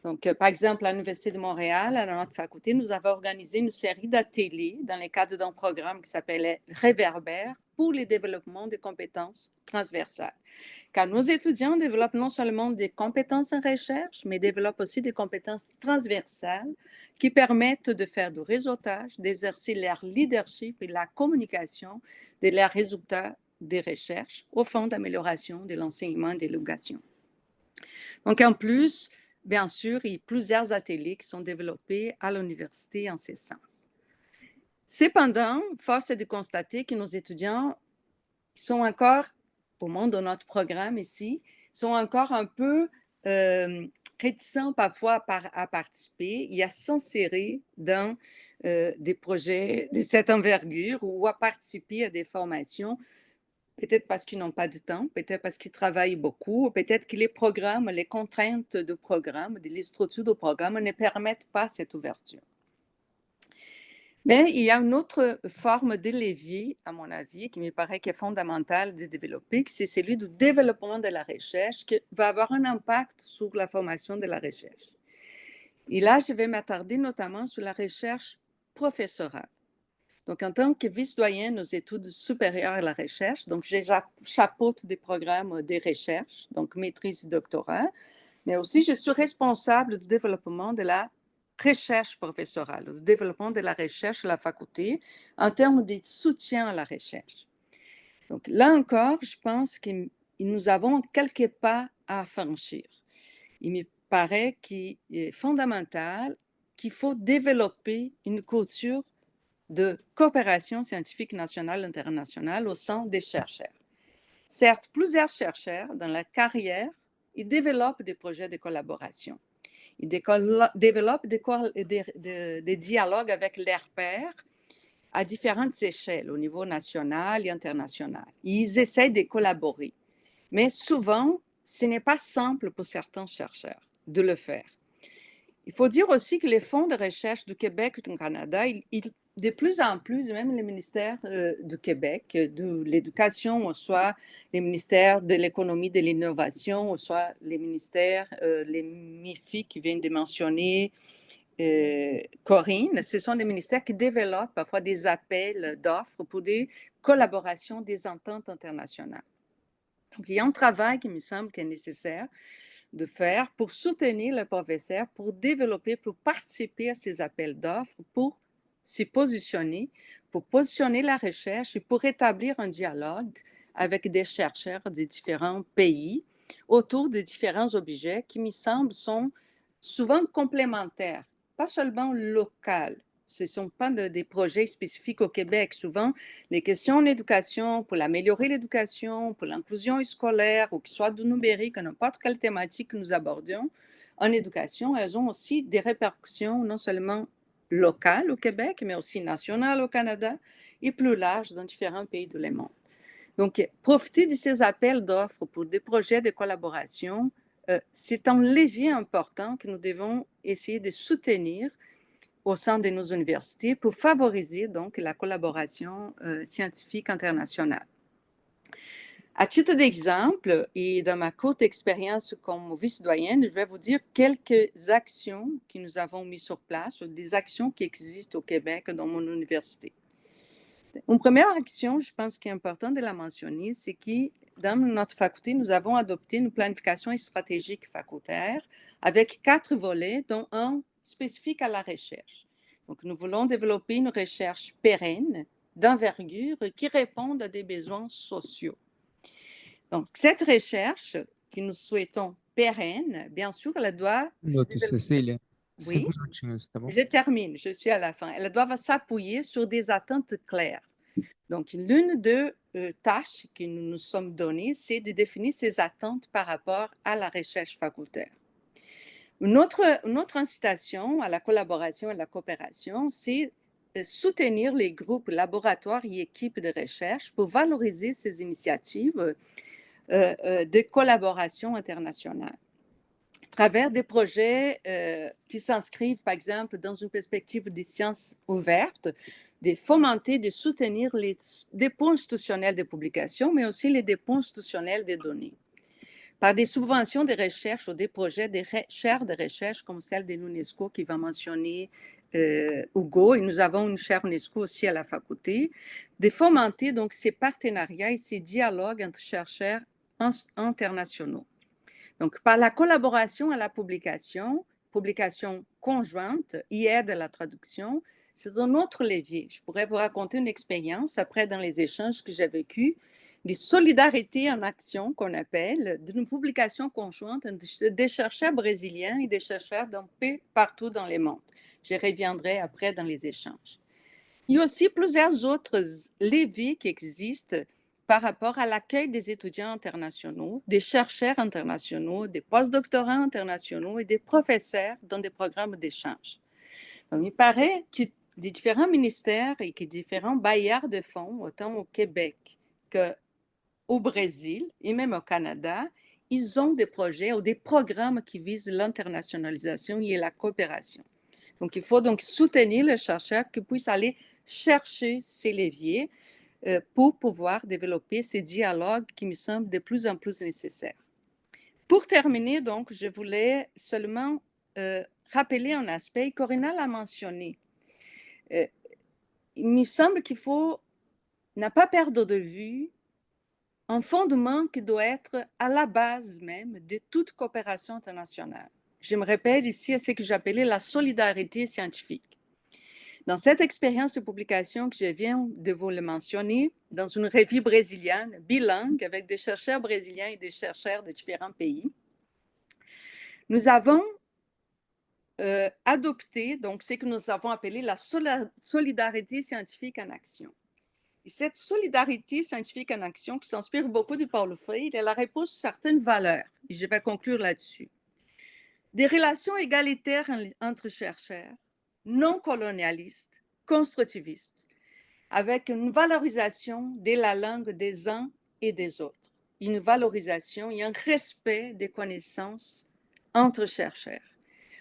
Donc, par exemple, à l'Université de Montréal, à notre faculté, nous avons organisé une série d'ateliers dans le cadre d'un programme qui s'appelait Réverbère pour le développement des compétences transversales. Car nos étudiants développent non seulement des compétences en recherche, mais développent aussi des compétences transversales qui permettent de faire du réseautage, d'exercer leur leadership et la communication de leurs résultats des recherches au fond d'amélioration de l'enseignement et de l'éducation. Donc, en plus, bien sûr, il y a plusieurs ateliers qui sont développés à l'université en ce sens. Cependant, force est de constater que nos étudiants sont encore, au moins dans notre programme ici, sont encore un peu réticents parfois à participer et à s'insérer dans des projets de cette envergure ou à participer à des formations, peut-être parce qu'ils n'ont pas de temps, peut-être parce qu'ils travaillent beaucoup, ou peut-être que les programmes, les contraintes du programme, les structures du programme ne permettent pas cette ouverture. Mais il y a une autre forme de levier, à mon avis, qui me paraît qui est fondamentale de développer, c'est celui du développement de la recherche qui va avoir un impact sur la formation de la recherche. Et là, je vais m'attarder notamment sur la recherche professorale. Donc, en tant que vice-doyenne aux études supérieures à la recherche, donc j'ai chapeaute des programmes de recherche, donc maîtrise et doctorat, mais aussi je suis responsable du développement de la recherche professorale, du développement de la recherche à la faculté en termes de soutien à la recherche. Donc, là encore, je pense que nous avons quelques pas à franchir. Il me paraît qu'il est fondamental qu'il faut développer une culture de coopération scientifique nationale et internationale au sein des chercheurs. Certes, plusieurs chercheurs, dans leur carrière, ils développent des projets de collaboration. Ils développent des dialogues avec leurs pairs à différentes échelles, au niveau national et international. Ils essaient de collaborer. Mais souvent, ce n'est pas simple pour certains chercheurs de le faire. Il faut dire aussi que les fonds de recherche du Québec et du Canada, de plus en plus, même les ministères du Québec, de l'éducation, ou soit les ministères de l'économie, de l'innovation, ou soit les ministères, les MIFI qui viennent de mentionner Corinne, ce sont des ministères qui développent parfois des appels d'offres pour des collaborations, des ententes internationales. Donc, il y a un travail qui me semble qui est nécessaire de faire pour soutenir les professeurs, pour développer, pour participer à ces appels d'offres, pour s'y positionner, pour positionner la recherche et pour établir un dialogue avec des chercheurs de différents pays autour de différents objets qui, me semble, sont souvent complémentaires, pas seulement locaux. Ce ne sont pas des projets spécifiques au Québec. Souvent, les questions d'éducation, pour améliorer l'éducation, pour l'inclusion scolaire, ou qu'il soit du numérique, n'importe quelle thématique que nous abordions en éducation, elles ont aussi des répercussions non seulement locales au Québec, mais aussi nationales au Canada et plus larges dans différents pays du monde. Donc, profiter de ces appels d'offres pour des projets de collaboration, c'est un levier important que nous devons essayer de soutenir au sein de nos universités pour favoriser donc la collaboration scientifique internationale. À titre d'exemple, et dans ma courte expérience comme vice-doyenne, je vais vous dire quelques actions que nous avons mises sur place, ou des actions qui existent au Québec dans mon université. Une première action, je pense qu'il est important de la mentionner, c'est que dans notre faculté, nous avons adopté une planification stratégique facultaire avec 4 volets, dont un spécifique à la recherche. Donc, nous voulons développer une recherche pérenne, d'envergure, qui réponde à des besoins sociaux. Donc, cette recherche que nous souhaitons pérenne, bien sûr, elle doit... Cecília, Oui, 5 minutinhos, tá bom? je termine, je suis à la fin. Elles doivent s'appuyer sur des attentes claires. Donc, l'une des tâches que nous nous sommes données, c'est de définir ces attentes par rapport à la recherche facultaire. Une autre incitation à la collaboration et à la coopération, c'est de soutenir les groupes, laboratoires et équipes de recherche pour valoriser ces initiatives de collaboration internationale à travers des projets qui s'inscrivent, par exemple, dans une perspective des sciences ouvertes, de fomenter, de soutenir les dépôts institutionnels de publication, mais aussi les dépôts institutionnels des données. Par des subventions de recherche ou des projets de chaires de recherche comme celle de l'UNESCO qui va mentionner Hugo, et nous avons une chaire UNESCO aussi à la faculté, de fomenter donc ces partenariats et ces dialogues entre chercheurs internationaux. Donc, par la collaboration à la publication conjointe et aide à la traduction, c'est un autre levier. Je pourrais vous raconter une expérience après dans les échanges que j'ai vécus, des solidarités en action qu'on appelle, d'une publication conjointe des chercheurs brésiliens et des chercheurs d'un peu partout dans le monde. Je reviendrai après dans les échanges. Il y a aussi plusieurs autres leviers qui existent par rapport à l'accueil des étudiants internationaux, des chercheurs internationaux, des postdoctorants internationaux et des professeurs dans des programmes d'échange. Donc, il paraît que les différents ministères et que différents bailleurs de fonds, autant au Québec qu'au Brésil et même au Canada, ils ont des projets ou des programmes qui visent l'internationalisation et la coopération. Donc, il faut donc soutenir les chercheurs qui puissent aller chercher ces leviers pour pouvoir développer ces dialogues qui me semblent de plus en plus nécessaires. Pour terminer, donc, je voulais seulement rappeler un aspect, Corinna l'a mentionné. Il me semble qu'il faut ne pas perdre de vue un fondement qui doit être à la base même de toute coopération internationale. Je me répète ici à ce que j'appelais la solidarité scientifique. Dans cette expérience de publication que je viens de vous le mentionner, dans une revue brésilienne bilingue avec des chercheurs brésiliens et des chercheurs de différents pays, nous avons adopté donc, ce que nous avons appelé la solidarité scientifique en action. Et cette solidarité scientifique en action qui s'inspire beaucoup de Paulo Freire, elle repose sur certaines valeurs. Et je vais conclure là-dessus. Des relations égalitaires entre chercheurs, non colonialistes, constructivistes, avec une valorisation de la langue des uns et des autres, une valorisation et un respect des connaissances entre chercheurs,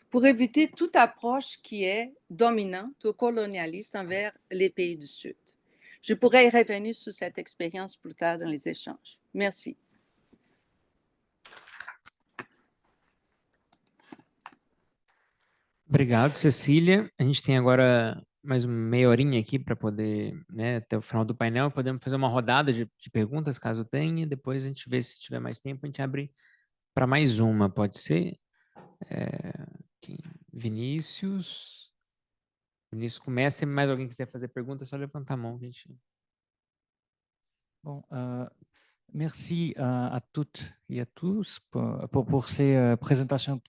pour éviter toute approche qui est dominante ou colonialiste envers les pays du Sud. Je pourrais y revenir sur cette expérience plus tard dans les échanges. Merci. Obrigado, Cecília. A gente tem agora mais uma meia horinha aqui para poder, né, até o final do painel, podemos fazer uma rodada de perguntas, caso tenha, depois a gente vê se tiver mais tempo, a gente abre para mais uma, pode ser? Vinícius. Vinícius começa, e mais alguém quiser fazer pergunta, é só levantar a mão, gente. Bon, merci à toutes et à tous pour ces présentations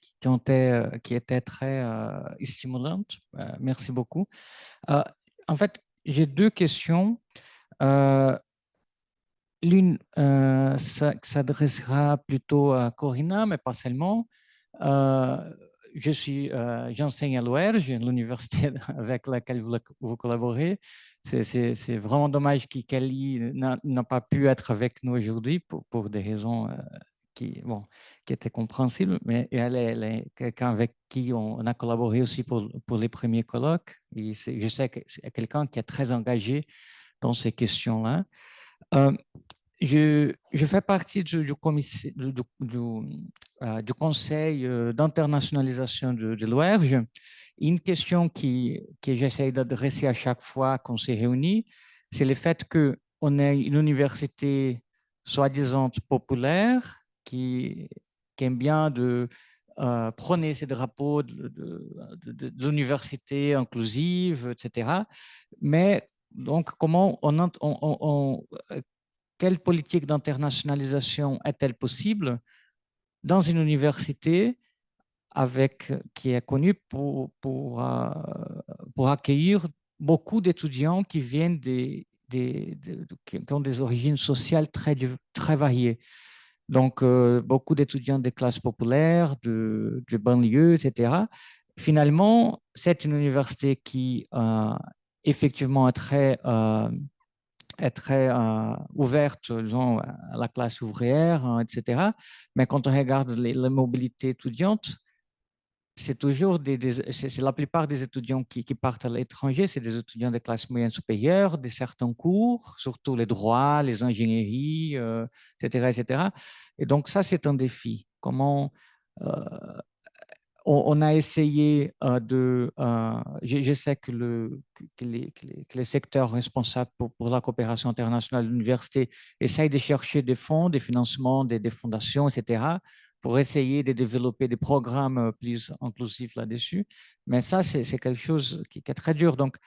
qui étaient très stimulantes. Merci beaucoup. En fait, j'ai deux questions. L'une s'adressera plutôt à Corina, mais pas seulement. J'enseigne à l'OERJ, l'université avec laquelle vous collaborez. C'est vraiment dommage qu'Ali n'a pas pu être avec nous aujourd'hui pour des raisons qui étaient compréhensibles, mais elle est quelqu'un avec qui on a collaboré aussi pour les premiers colloques. Et je sais que c'est quelqu'un qui est très engagé dans ces questions-là. Je fais partie du conseil d'internationalisation de l'OERJ. Une question que j'essaie d'adresser à chaque fois qu'on s'est réunis, c'est le fait qu'on est une université soi-disant populaire qui aime bien de prôner ces drapeaux de l'université inclusive, etc. Mais donc, comment quelle politique d'internationalisation est-elle possible dans une université qui est connue pour accueillir beaucoup d'étudiants qui viennent qui ont des origines sociales très variées. Donc, beaucoup d'étudiants des classes populaires, de banlieues, etc. Finalement, c'est une université qui effectivement est très ouverte, disons, à la classe ouvrière, etc. Mais quand on regarde la mobilité étudiante, c'est toujours c'est la plupart des étudiants qui partent à l'étranger, c'est des étudiants de classe moyenne supérieure, de certains cours, surtout les droits, les ingénieries, etc., etc. Et donc ça, c'est un défi. Comment on a essayé je sais que les secteurs responsables pour la coopération internationale de l'université essayent de chercher des fonds, des financements, des fondations, etc., pour essayer de développer des programmes plus inclusifs là-dessus. Mais ça, c'est quelque chose qui est très dur. Donc,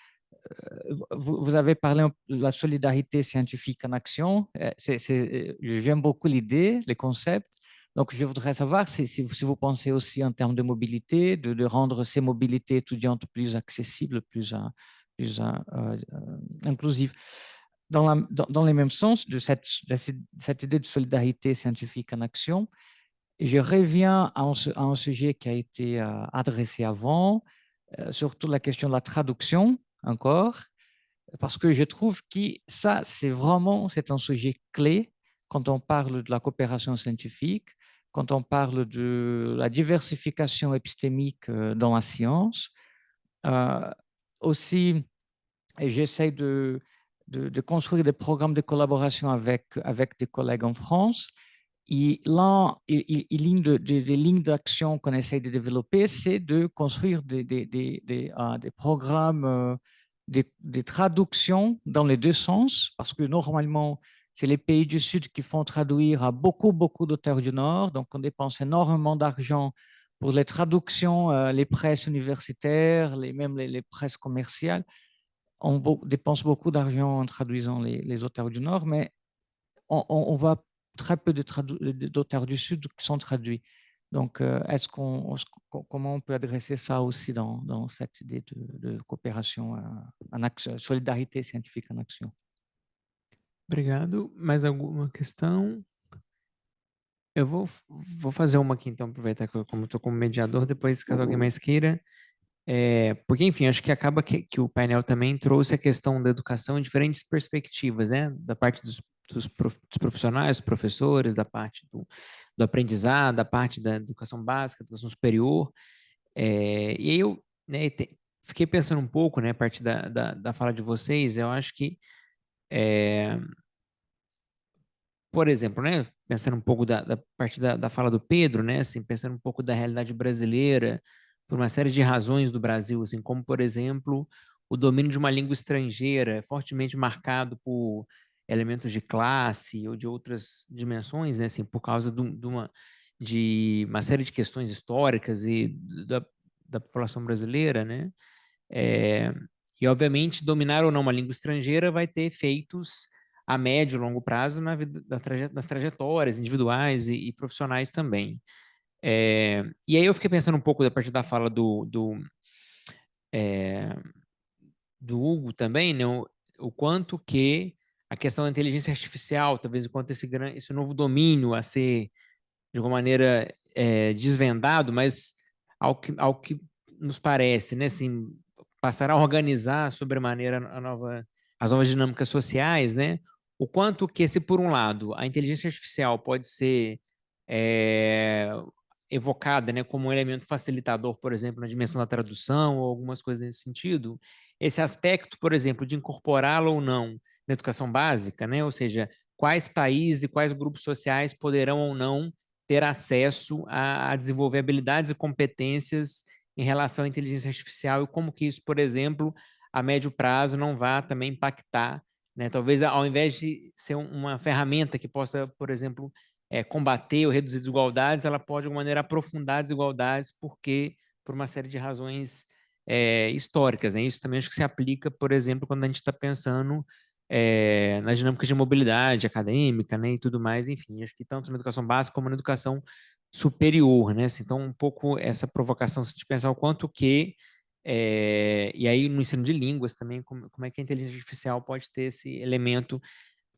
vous avez parlé de la solidarité scientifique en action. J'aime beaucoup l'idée, le concept. Donc, je voudrais savoir si vous pensez aussi en termes de mobilité, de rendre ces mobilités étudiantes plus accessibles, plus inclusives. Dans le même sens de cette idée de solidarité scientifique en action, je reviens à un sujet qui a été adressé avant, surtout la question de la traduction encore, parce que je trouve que ça, c'est un sujet clé quand on parle de la coopération scientifique, quand on parle de la diversification épistémique dans la science. Aussi, j'essaie de construire des programmes de collaboration avec des collègues en France. Et l'une des lignes d'action qu'on essaie de développer, c'est de construire des programmes de traduction dans les deux sens, parce que normalement, c'est les pays du Sud qui font traduire à beaucoup d'auteurs du Nord. Donc, on dépense énormément d'argent pour les traductions, les presses universitaires, même les presses commerciales. On dépense beaucoup d'argent en traduisant les auteurs du Nord, mais on voit très peu d'auteurs du Sud qui sont traduits. Donc, comment on peut adresser ça aussi dans cette idée de coopération en action, solidarité scientifique en action? Obrigado. Mais alguma questão? Eu vou fazer uma aqui, então, aproveitar que como estou como mediador, depois, caso alguém mais queira. Porque, enfim, acho que acaba que o painel também trouxe a questão da educação em diferentes perspectivas, né? Da parte dos profissionais, dos professores, da parte do aprendizado, da parte da educação básica, educação superior. E aí eu, né, fiquei pensando um pouco, né, a partir da fala de vocês, eu acho que, por exemplo, né, pensando um pouco da parte da fala do Pedro, né, assim, pensando um pouco da realidade brasileira, por uma série de razões do Brasil, assim, como, por exemplo, o domínio de uma língua estrangeira, fortemente marcado por elementos de classe ou de outras dimensões, né, assim, por causa de uma de uma série de questões históricas e da população brasileira, né? E, obviamente, dominar ou não uma língua estrangeira vai ter efeitos a médio e longo prazo na vida, das trajetórias individuais e profissionais também. E aí eu fiquei pensando um pouco, a partir da fala do Hugo também, né, o quanto que a questão da inteligência artificial, talvez o quanto esse novo domínio a ser, de alguma maneira, desvendado, mas ao que nos parece, né, assim, passar a organizar sobremaneira as novas dinâmicas sociais, né, o quanto que, se por um lado a inteligência artificial pode ser evocada, né, como um elemento facilitador, por exemplo, na dimensão da tradução ou algumas coisas nesse sentido, esse aspecto, por exemplo, de incorporá-lo ou não na educação básica, né, ou seja, quais países e quais grupos sociais poderão ou não ter acesso a desenvolver habilidades e competências em relação à inteligência artificial e como que isso, por exemplo, a médio prazo não vá também impactar, né? Talvez ao invés de ser uma ferramenta que possa, por exemplo, combater ou reduzir desigualdades, ela pode de alguma maneira aprofundar desigualdades porque por uma série de razões históricas, né? Isso também acho que se aplica, por exemplo, quando a gente está pensando nas dinâmicas de mobilidade acadêmica, né, e tudo mais, enfim, acho que tanto na educação básica como na educação superior, né, assim, então um pouco essa provocação de pensar o quanto que, e aí no ensino de línguas também, como é que a inteligência artificial pode ter esse elemento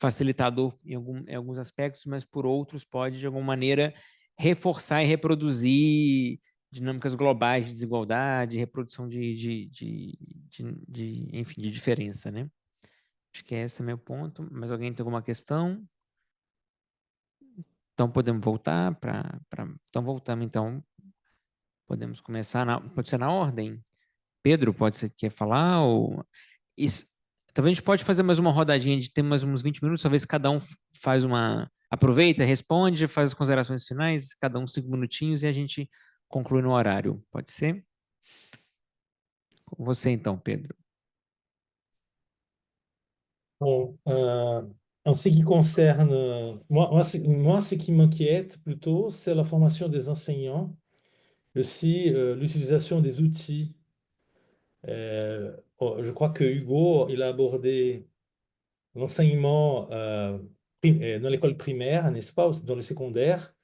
facilitador em alguns aspectos, mas por outros pode, de alguma maneira, reforçar e reproduzir dinâmicas globais de desigualdade, reprodução enfim, de diferença, né? Acho que esse é meu ponto. Mas alguém tem alguma questão? Então podemos voltar para. Então voltamos, então. Podemos começar pode ser na ordem? Pedro, pode ser que quer falar? Isso, talvez a gente pode fazer mais uma rodadinha de ter mais uns 20 minutos, talvez cada um faz uma. Aproveita, responde, faz as considerações finais, cada um 5 minutinhos e a gente conclui no horário. Pode ser? Com você então, Pedro. Bon, en ce qui concerne, moi, ce qui m'inquiète plutôt, c'est la formation des enseignants, aussi l'utilisation des outils. Je crois que Hugo, il a abordé l'enseignement dans l'école primaire, n'est-ce pas, dans le secondaire.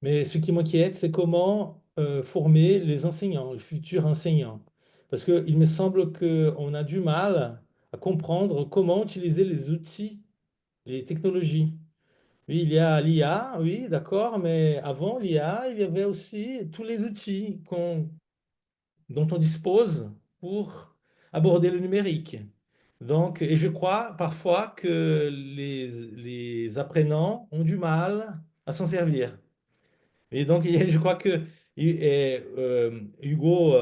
Mais ce qui m'inquiète, c'est comment former les enseignants, les futurs enseignants. Parce qu'il me semble qu'on a du mal à comprendre comment utiliser les outils, les technologies. Oui, il y a l'IA, oui, d'accord, mais avant l'IA, il y avait aussi tous les outils dont on dispose pour aborder le numérique. Donc, et je crois parfois que les apprenants ont du mal à s'en servir. Et donc, je crois que Hugo,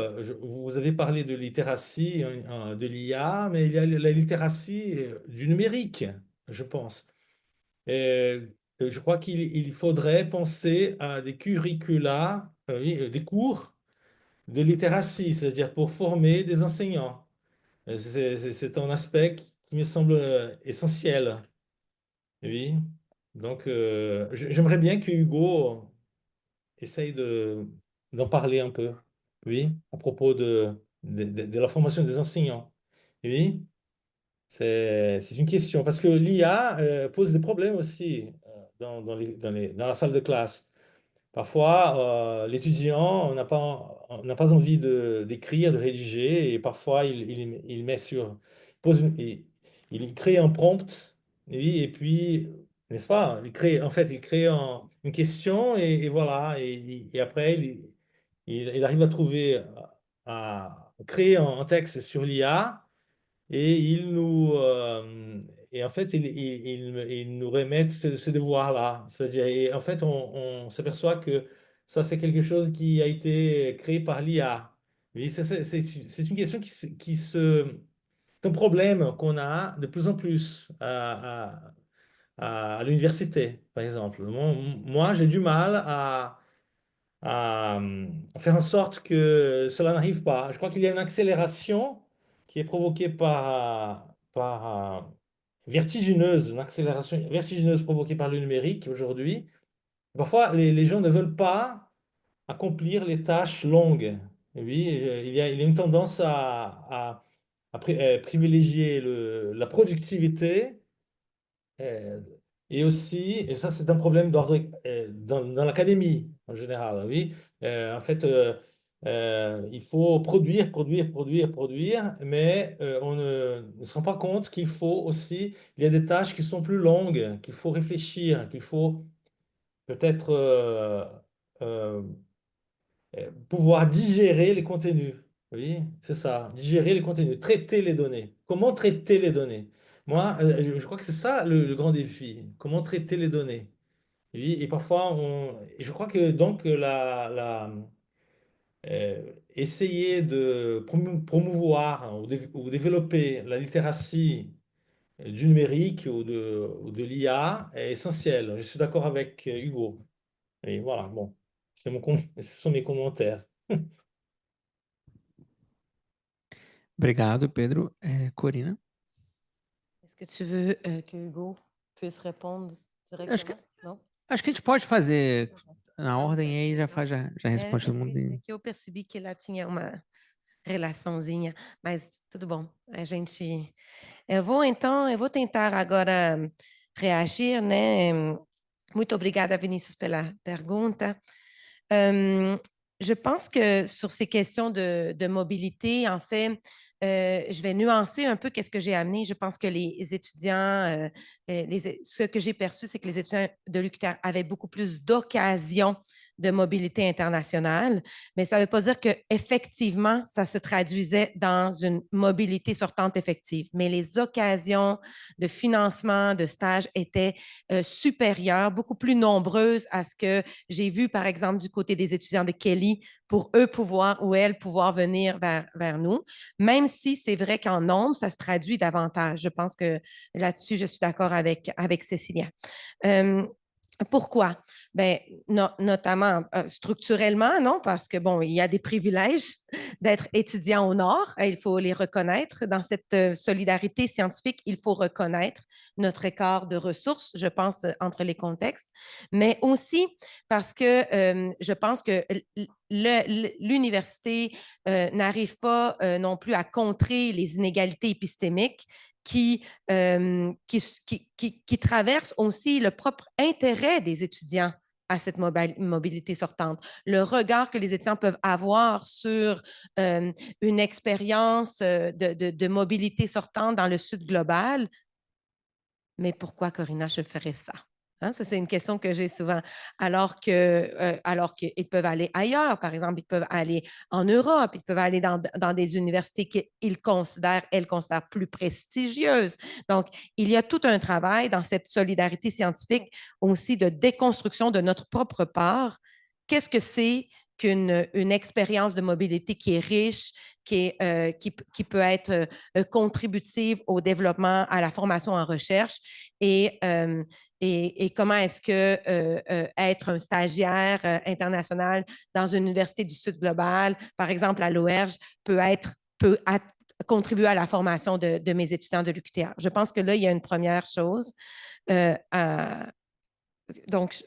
vous avez parlé de littératie, de l'IA, mais il y a la littératie du numérique, je pense. Et je crois qu'il faudrait penser à des curricula, oui, des cours de littératie, c'est-à-dire pour former des enseignants. C'est un aspect qui me semble essentiel. Oui. Donc, j'aimerais bien que Hugo essaye d'en parler un peu, oui, à propos de la formation des enseignants. Oui, c'est une question, parce que l'IA pose des problèmes aussi dans la salle de classe. Parfois, l'étudiant n'a pas envie d'écrire, de rédiger, et parfois il met il crée un prompt, oui, et puis, n'est-ce pas? Il crée une question, et voilà, et après, il arrive à à créer un texte sur l'IA, et et en fait, il nous remet ce devoir-là. C'est-à-dire, et en fait, on s'aperçoit que ça, c'est quelque chose qui a été créé par l'IA. Oui, c'est une question c'est un problème qu'on a de plus en plus à l'université, par exemple. Moi, j'ai du mal à faire en sorte que cela n'arrive pas. Je crois qu'il y a une accélération qui est provoquée par vertigineuse, une accélération vertigineuse provoquée par le numérique aujourd'hui. Parfois, les gens ne veulent pas accomplir les tâches longues. Oui, il y a une tendance à privilégier la productivité et aussi, et ça c'est un problème d'ordre dans l'académie en général, oui. En fait, il faut produire, produire, produire, produire, mais on ne se rend pas compte qu'il faut aussi, il y a des tâches qui sont plus longues, qu'il faut réfléchir, qu'il faut peut-être pouvoir digérer les contenus. Oui, c'est ça, digérer les contenus, traiter les données. Comment traiter les données? Moi, je crois que c'est ça le grand défi. Comment traiter les données? Oui, et parfois, et je crois que donc essayer de promouvoir hein, ou développer la littératie du numérique ou de l'IA est essentiel. Je suis d'accord avec Hugo. Et voilà, bon, ce sont mes commentaires. Obrigado, Pedro. Corina? Est-ce que tu veux que Hugo puisse répondre directement? Não? Acho que a gente pode fazer na ordem aí, já responde todo mundo. É que eu percebi que ela tinha uma relaçãozinha, mas tudo bom. A gente... eu vou tentar agora reagir, né? Muito obrigada, Vinícius, pela pergunta. Je pense que sur ces questions de mobilité, en fait, je vais nuancer un peu qu'est-ce que j'ai amené. Je pense que les étudiants, ce que j'ai perçu, c'est que les étudiants de l'UQTR avaient beaucoup plus d'occasions de mobilité internationale, mais ça ne veut pas dire qu'effectivement, ça se traduisait dans une mobilité sortante effective. Mais les occasions de financement, de stage étaient supérieures, beaucoup plus nombreuses à ce que j'ai vu, par exemple, du côté des étudiants de Kelly, pour eux pouvoir ou elles pouvoir venir vers nous, même si c'est vrai qu'en nombre, ça se traduit davantage. Je pense que là-dessus, je suis d'accord avec Cécilia. Pourquoi? Ben, notamment structurellement, non, parce que bon, il y a des privilèges d'être étudiant au Nord, il faut les reconnaître. Dans cette solidarité scientifique, il faut reconnaître notre écart de ressources, je pense, entre les contextes, mais aussi parce que je pense que l'université n'arrive pas non plus à contrer les inégalités épistémiques qui traversent aussi le propre intérêt des étudiants à cette mobilité sortante. Le regard que les étudiants peuvent avoir sur une expérience de mobilité sortante dans le Sud global. Mais pourquoi, Corina, je ferais ça? Hein, ça, c'est une question que j'ai souvent. Alors qu'ils peuvent aller ailleurs, par exemple, ils peuvent aller en Europe, ils peuvent aller dans des universités qu'elles considèrent plus prestigieuses. Donc, il y a tout un travail dans cette solidarité scientifique aussi de déconstruction de notre propre part. Qu'est-ce que c'est qu'une expérience de mobilité qui est riche, qui peut être contributive au développement, à la formation en recherche et comment est-ce que être un stagiaire international dans une université du Sud global, par exemple à l'OERJ, peut contribuer à la formation de mes étudiants de l'UQTR. Je pense que là, il y a une première chose. Donc,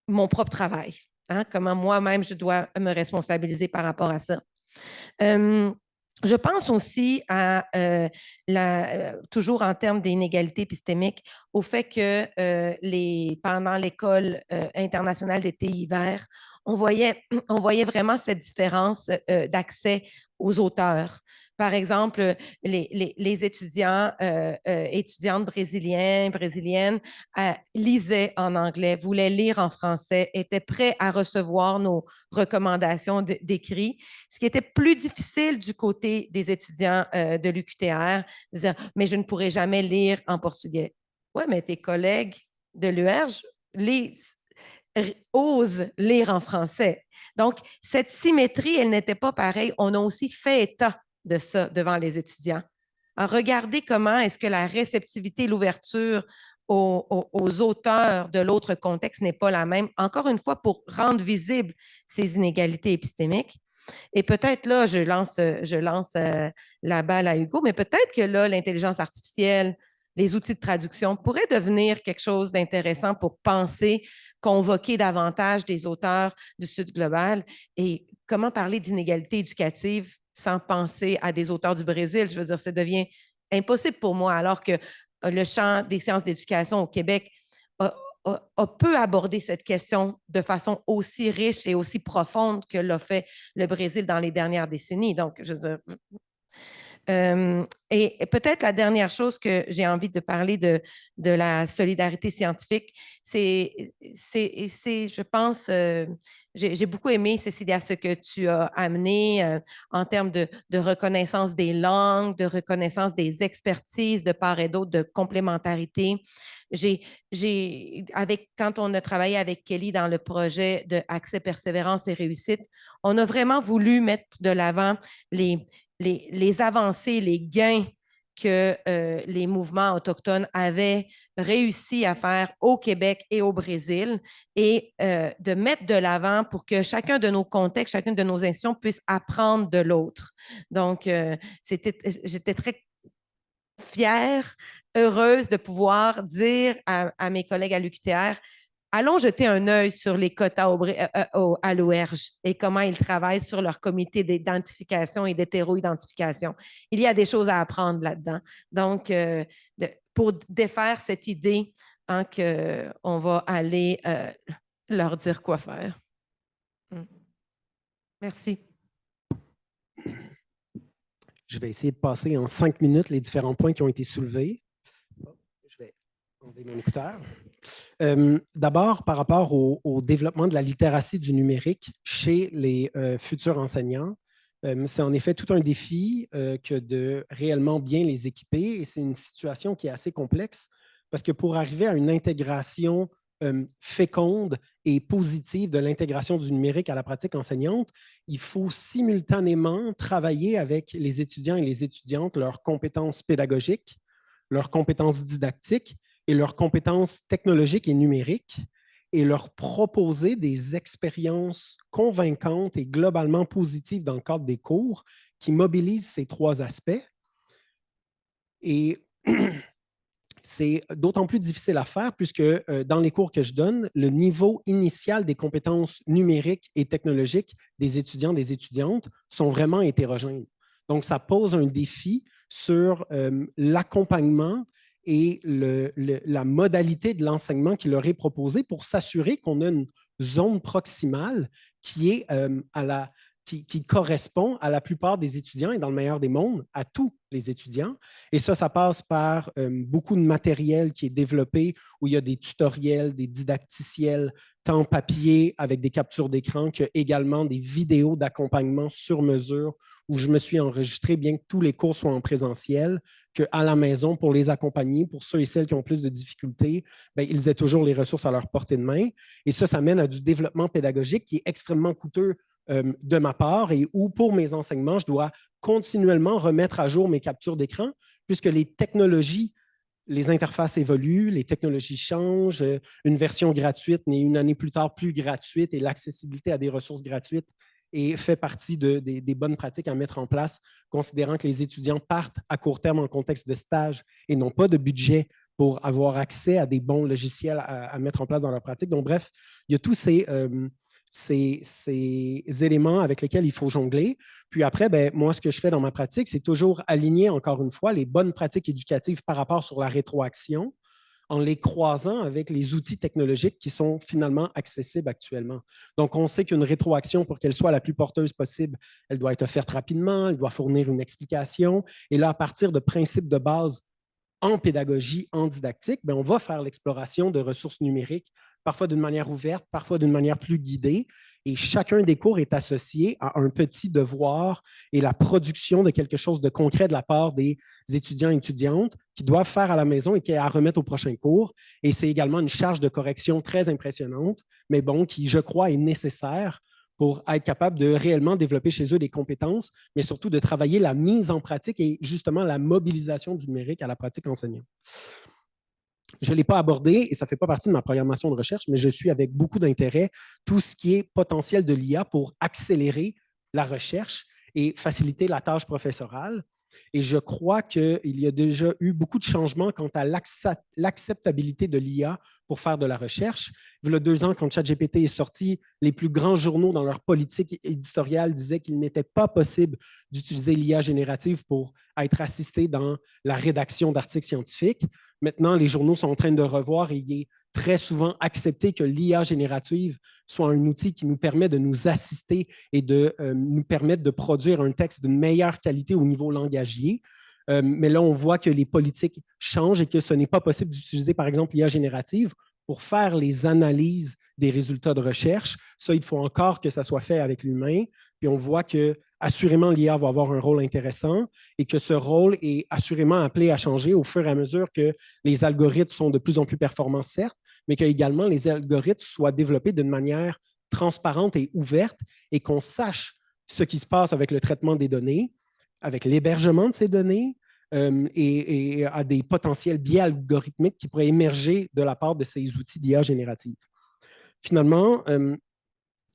mon propre travail. Hein, comment moi-même, je dois me responsabiliser par rapport à ça. Je pense aussi à, toujours en termes d'inégalité épistémique, au fait que pendant l'école internationale d'été-hiver, on voyait vraiment cette différence d'accès aux auteurs. Par exemple, les étudiants, étudiantes brésiliennes lisaient en anglais, voulaient lire en français, étaient prêts à recevoir nos recommandations d'écrit. Ce qui était plus difficile du côté des étudiants de l'UQTR, dire « mais je ne pourrai jamais lire en portugais ». Oui, mais tes collègues de l'UERJ osent lire en français. Donc, cette symétrie, elle n'était pas pareille. On a aussi fait état de ça devant les étudiants. Alors, regardez comment est-ce que la réceptivité, l'ouverture aux auteurs de l'autre contexte n'est pas la même. Encore une fois, pour rendre visibles ces inégalités épistémiques. Et peut-être là, je lance la balle à Hugo, mais peut-être que là, l'intelligence artificielle les outils de traduction pourraient devenir quelque chose d'intéressant pour penser, convoquer davantage des auteurs du Sud global. Et comment parler d'inégalité éducative sans penser à des auteurs du Brésil? Je veux dire, ça devient impossible pour moi, alors que le champ des sciences d'éducation au Québec peut aborder cette question de façon aussi riche et aussi profonde que l'a fait le Brésil dans les dernières décennies. Donc, je veux dire, et peut-être la dernière chose que j'ai envie de parler de la solidarité scientifique, c'est je pense, j'ai beaucoup aimé, Cécilia, ce que tu as amené en termes de reconnaissance des langues, de reconnaissance des expertises de part et d'autre, de complémentarité. Quand on a travaillé avec Kelly dans le projet de Accès, Persévérance et Réussite, on a vraiment voulu mettre de l'avant les avancées, les gains que les mouvements autochtones avaient réussi à faire au Québec et au Brésil et de mettre de l'avant pour que chacun de nos contextes, chacune de nos institutions puisse apprendre de l'autre. Donc, j'étais très fière, heureuse de pouvoir dire à mes collègues à l'UQTR, allons jeter un œil sur les quotas à l'OERJ et comment ils travaillent sur leur comité d'identification et d'hétéro-identification. Il y a des choses à apprendre là-dedans. Donc, pour défaire cette idée qu'on va aller leur dire quoi faire. Merci. Je vais essayer de passer en 5 minutes les différents points qui ont été soulevés. Je vais enlever mon écouteur. D'abord, par rapport au développement de la littératie du numérique chez les futurs enseignants, c'est en effet tout un défi que de réellement bien les équiper et c'est une situation qui est assez complexe parce que pour arriver à une intégration féconde et positive de l'intégration du numérique à la pratique enseignante, il faut simultanément travailler avec les étudiants et les étudiantes, leurs compétences pédagogiques, leurs compétences didactiques et leurs compétences technologiques et numériques et leur proposer des expériences convaincantes et globalement positives dans le cadre des cours qui mobilisent ces 3 aspects. Et c'est d'autant plus difficile à faire puisque dans les cours que je donne, le niveau initial des compétences numériques et technologiques des étudiants et des étudiantes sont vraiment hétérogènes. Donc, ça pose un défi sur l'accompagnement et la modalité de l'enseignement qui leur est proposé pour s'assurer qu'on a une zone proximale qui est qui correspond à la plupart des étudiants et dans le meilleur des mondes, à tous les étudiants. Et ça passe par beaucoup de matériel qui est développé où il y a des tutoriels, des didacticiels, tant papier avec des captures d'écran que également des vidéos d'accompagnement sur mesure où je me suis enregistré, bien que tous les cours soient en présentiel, qu'à la maison, pour les accompagner, pour ceux et celles qui ont plus de difficultés, bien, ils aient toujours les ressources à leur portée de main. Et ça mène à du développement pédagogique qui est extrêmement coûteux de ma part et où, pour mes enseignements, je dois continuellement remettre à jour mes captures d'écran puisque les technologies, les interfaces évoluent, les technologies changent, une version gratuite n'est une année plus tard plus gratuite et l'accessibilité à des ressources gratuites fait partie des bonnes pratiques à mettre en place, considérant que les étudiants partent à court terme en contexte de stage et n'ont pas de budget pour avoir accès à des bons logiciels à mettre en place dans leur pratique. Donc, bref, il y a tous ces éléments avec lesquels il faut jongler. Puis après, bien, moi, ce que je fais dans ma pratique, c'est toujours aligner, encore une fois, les bonnes pratiques éducatives par rapport sur la rétroaction en les croisant avec les outils technologiques qui sont finalement accessibles actuellement. Donc, on sait qu'une rétroaction, pour qu'elle soit la plus porteuse possible, elle doit être offerte rapidement, elle doit fournir une explication. Et là, à partir de principes de base en pédagogie, en didactique, bien, on va faire l'exploration de ressources numériques, parfois d'une manière ouverte, parfois d'une manière plus guidée. Et chacun des cours est associé à un petit devoir et la production de quelque chose de concret de la part des étudiants et étudiantes qui doivent faire à la maison et qui est à remettre au prochain cours. Et c'est également une charge de correction très impressionnante, mais bon, qui, je crois, est nécessaire pour être capable de réellement développer chez eux des compétences, mais surtout de travailler la mise en pratique et justement la mobilisation du numérique à la pratique enseignante. Je ne l'ai pas abordé et ça ne fait pas partie de ma programmation de recherche, mais je suis avec beaucoup d'intérêt tout ce qui est potentiel de l'IA pour accélérer la recherche et faciliter la tâche professorale. Et je crois qu'il y a déjà eu beaucoup de changements quant à l'acceptabilité de l'IA pour faire de la recherche. Il y a 2 ans, quand ChatGPT est sorti, les plus grands journaux dans leur politique éditoriale disaient qu'il n'était pas possible d'utiliser l'IA générative pour être assisté dans la rédaction d'articles scientifiques. Maintenant, les journaux sont en train de revoir et il est très souvent accepté que l'IA générative soit un outil qui nous permet de nous assister et de nous permettre de produire un texte d'une meilleure qualité au niveau langagier. Mais là, on voit que les politiques changent et que ce n'est pas possible d'utiliser, par exemple, l'IA générative pour faire les analyses des résultats de recherche. Ça, il faut encore que ça soit fait avec l'humain. Puis on voit que assurément, l'IA va avoir un rôle intéressant et que ce rôle est assurément appelé à changer au fur et à mesure que les algorithmes sont de plus en plus performants, certes, mais qu'également les algorithmes soient développés d'une manière transparente et ouverte et qu'on sache ce qui se passe avec le traitement des données, avec l'hébergement de ces données et à des potentiels biais algorithmiques qui pourraient émerger de la part de ces outils d'IA générative. Finalement,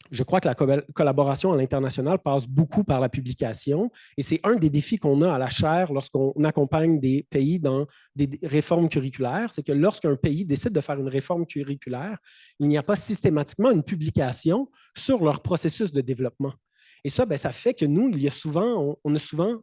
je crois que la collaboration à l'international passe beaucoup par la publication et c'est un des défis qu'on a à la chaire lorsqu'on accompagne des pays dans des réformes curriculaires, c'est que lorsqu'un pays décide de faire une réforme curriculaire, il n'y a pas systématiquement une publication sur leur processus de développement. Et ça, bien, ça fait que nous, on a souvent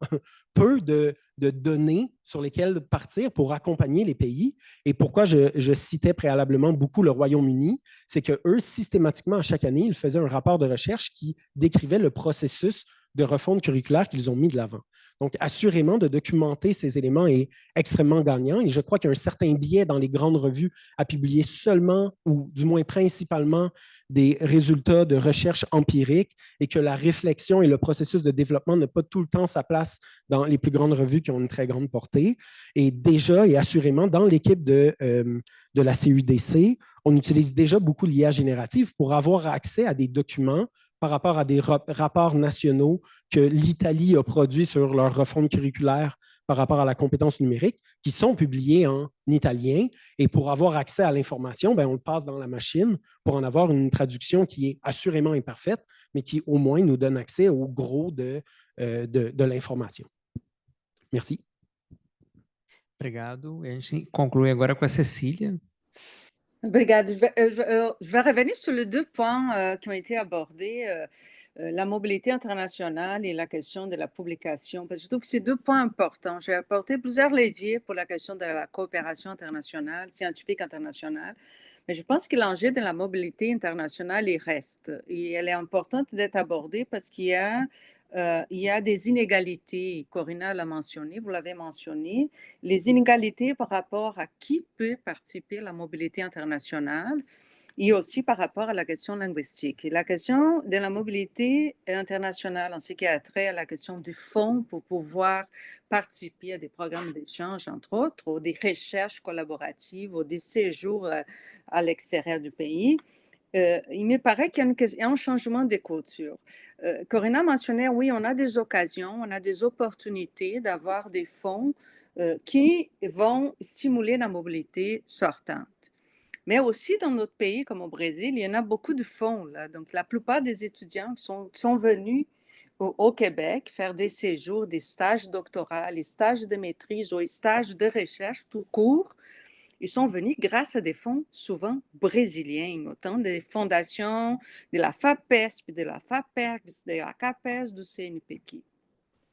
peu de données sur lesquelles partir pour accompagner les pays. Et pourquoi je citais préalablement beaucoup le Royaume-Uni, c'est qu'eux, systématiquement, à chaque année, ils faisaient un rapport de recherche qui décrivait le processus de refonte curriculaire qu'ils ont mis de l'avant. Donc, assurément, de documenter ces éléments est extrêmement gagnant. Et je crois qu'il y a un certain biais dans les grandes revues à publier seulement, ou du moins principalement, des résultats de recherche empirique et que la réflexion et le processus de développement n'ont pas tout le temps sa place dans les plus grandes revues qui ont une très grande portée. Et déjà et assurément, dans l'équipe de la CUDC, on utilise déjà beaucoup l'IA générative pour avoir accès à des documents par rapport à des rapports nationaux que l'Italie a produits sur leur refonte curriculaire par rapport à la compétence numérique, qui sont publiés en italien. Et pour avoir accès à l'information, on le passe dans la machine pour en avoir une traduction qui est assurément imparfaite, mais qui au moins nous donne accès au gros de l'information. Merci. Obrigado. E a gente conclui agora com a Cecília. Obrigada. Je vais revenir sur les 2 points qui ont été abordés, la mobilité internationale et la question de la publication, parce que je trouve que c'est 2 points importants. J'ai apporté plusieurs leviers pour la question de la coopération internationale, scientifique internationale, mais je pense que l'enjeu de la mobilité internationale, il reste. Et elle est importante d'être abordée parce qu'il y a des inégalités, Corinna l'a mentionné, vous l'avez mentionné, les inégalités par rapport à qui peut participer à la mobilité internationale et aussi par rapport à la question linguistique. Et la question de la mobilité internationale en ce qui a trait à la question des fonds pour pouvoir participer à des programmes d'échange, entre autres, ou des recherches collaboratives, ou des séjours à l'extérieur du pays, il me paraît qu'il y a un changement de culture. Corinna mentionnait, oui, on a des occasions, on a des opportunités d'avoir des fonds qui vont stimuler la mobilité sortante. Mais aussi dans notre pays, comme au Brésil, il y en a beaucoup de fonds. Là. Donc, la plupart des étudiants sont venus au Québec faire des séjours, des stages doctoraux, des stages de maîtrise ou des stages de recherche tout court. Ils sont venus grâce à des fonds souvent brésiliens, autant des fondations de la FAPES, de la FAPERGS, de la CAPES, du CNPq.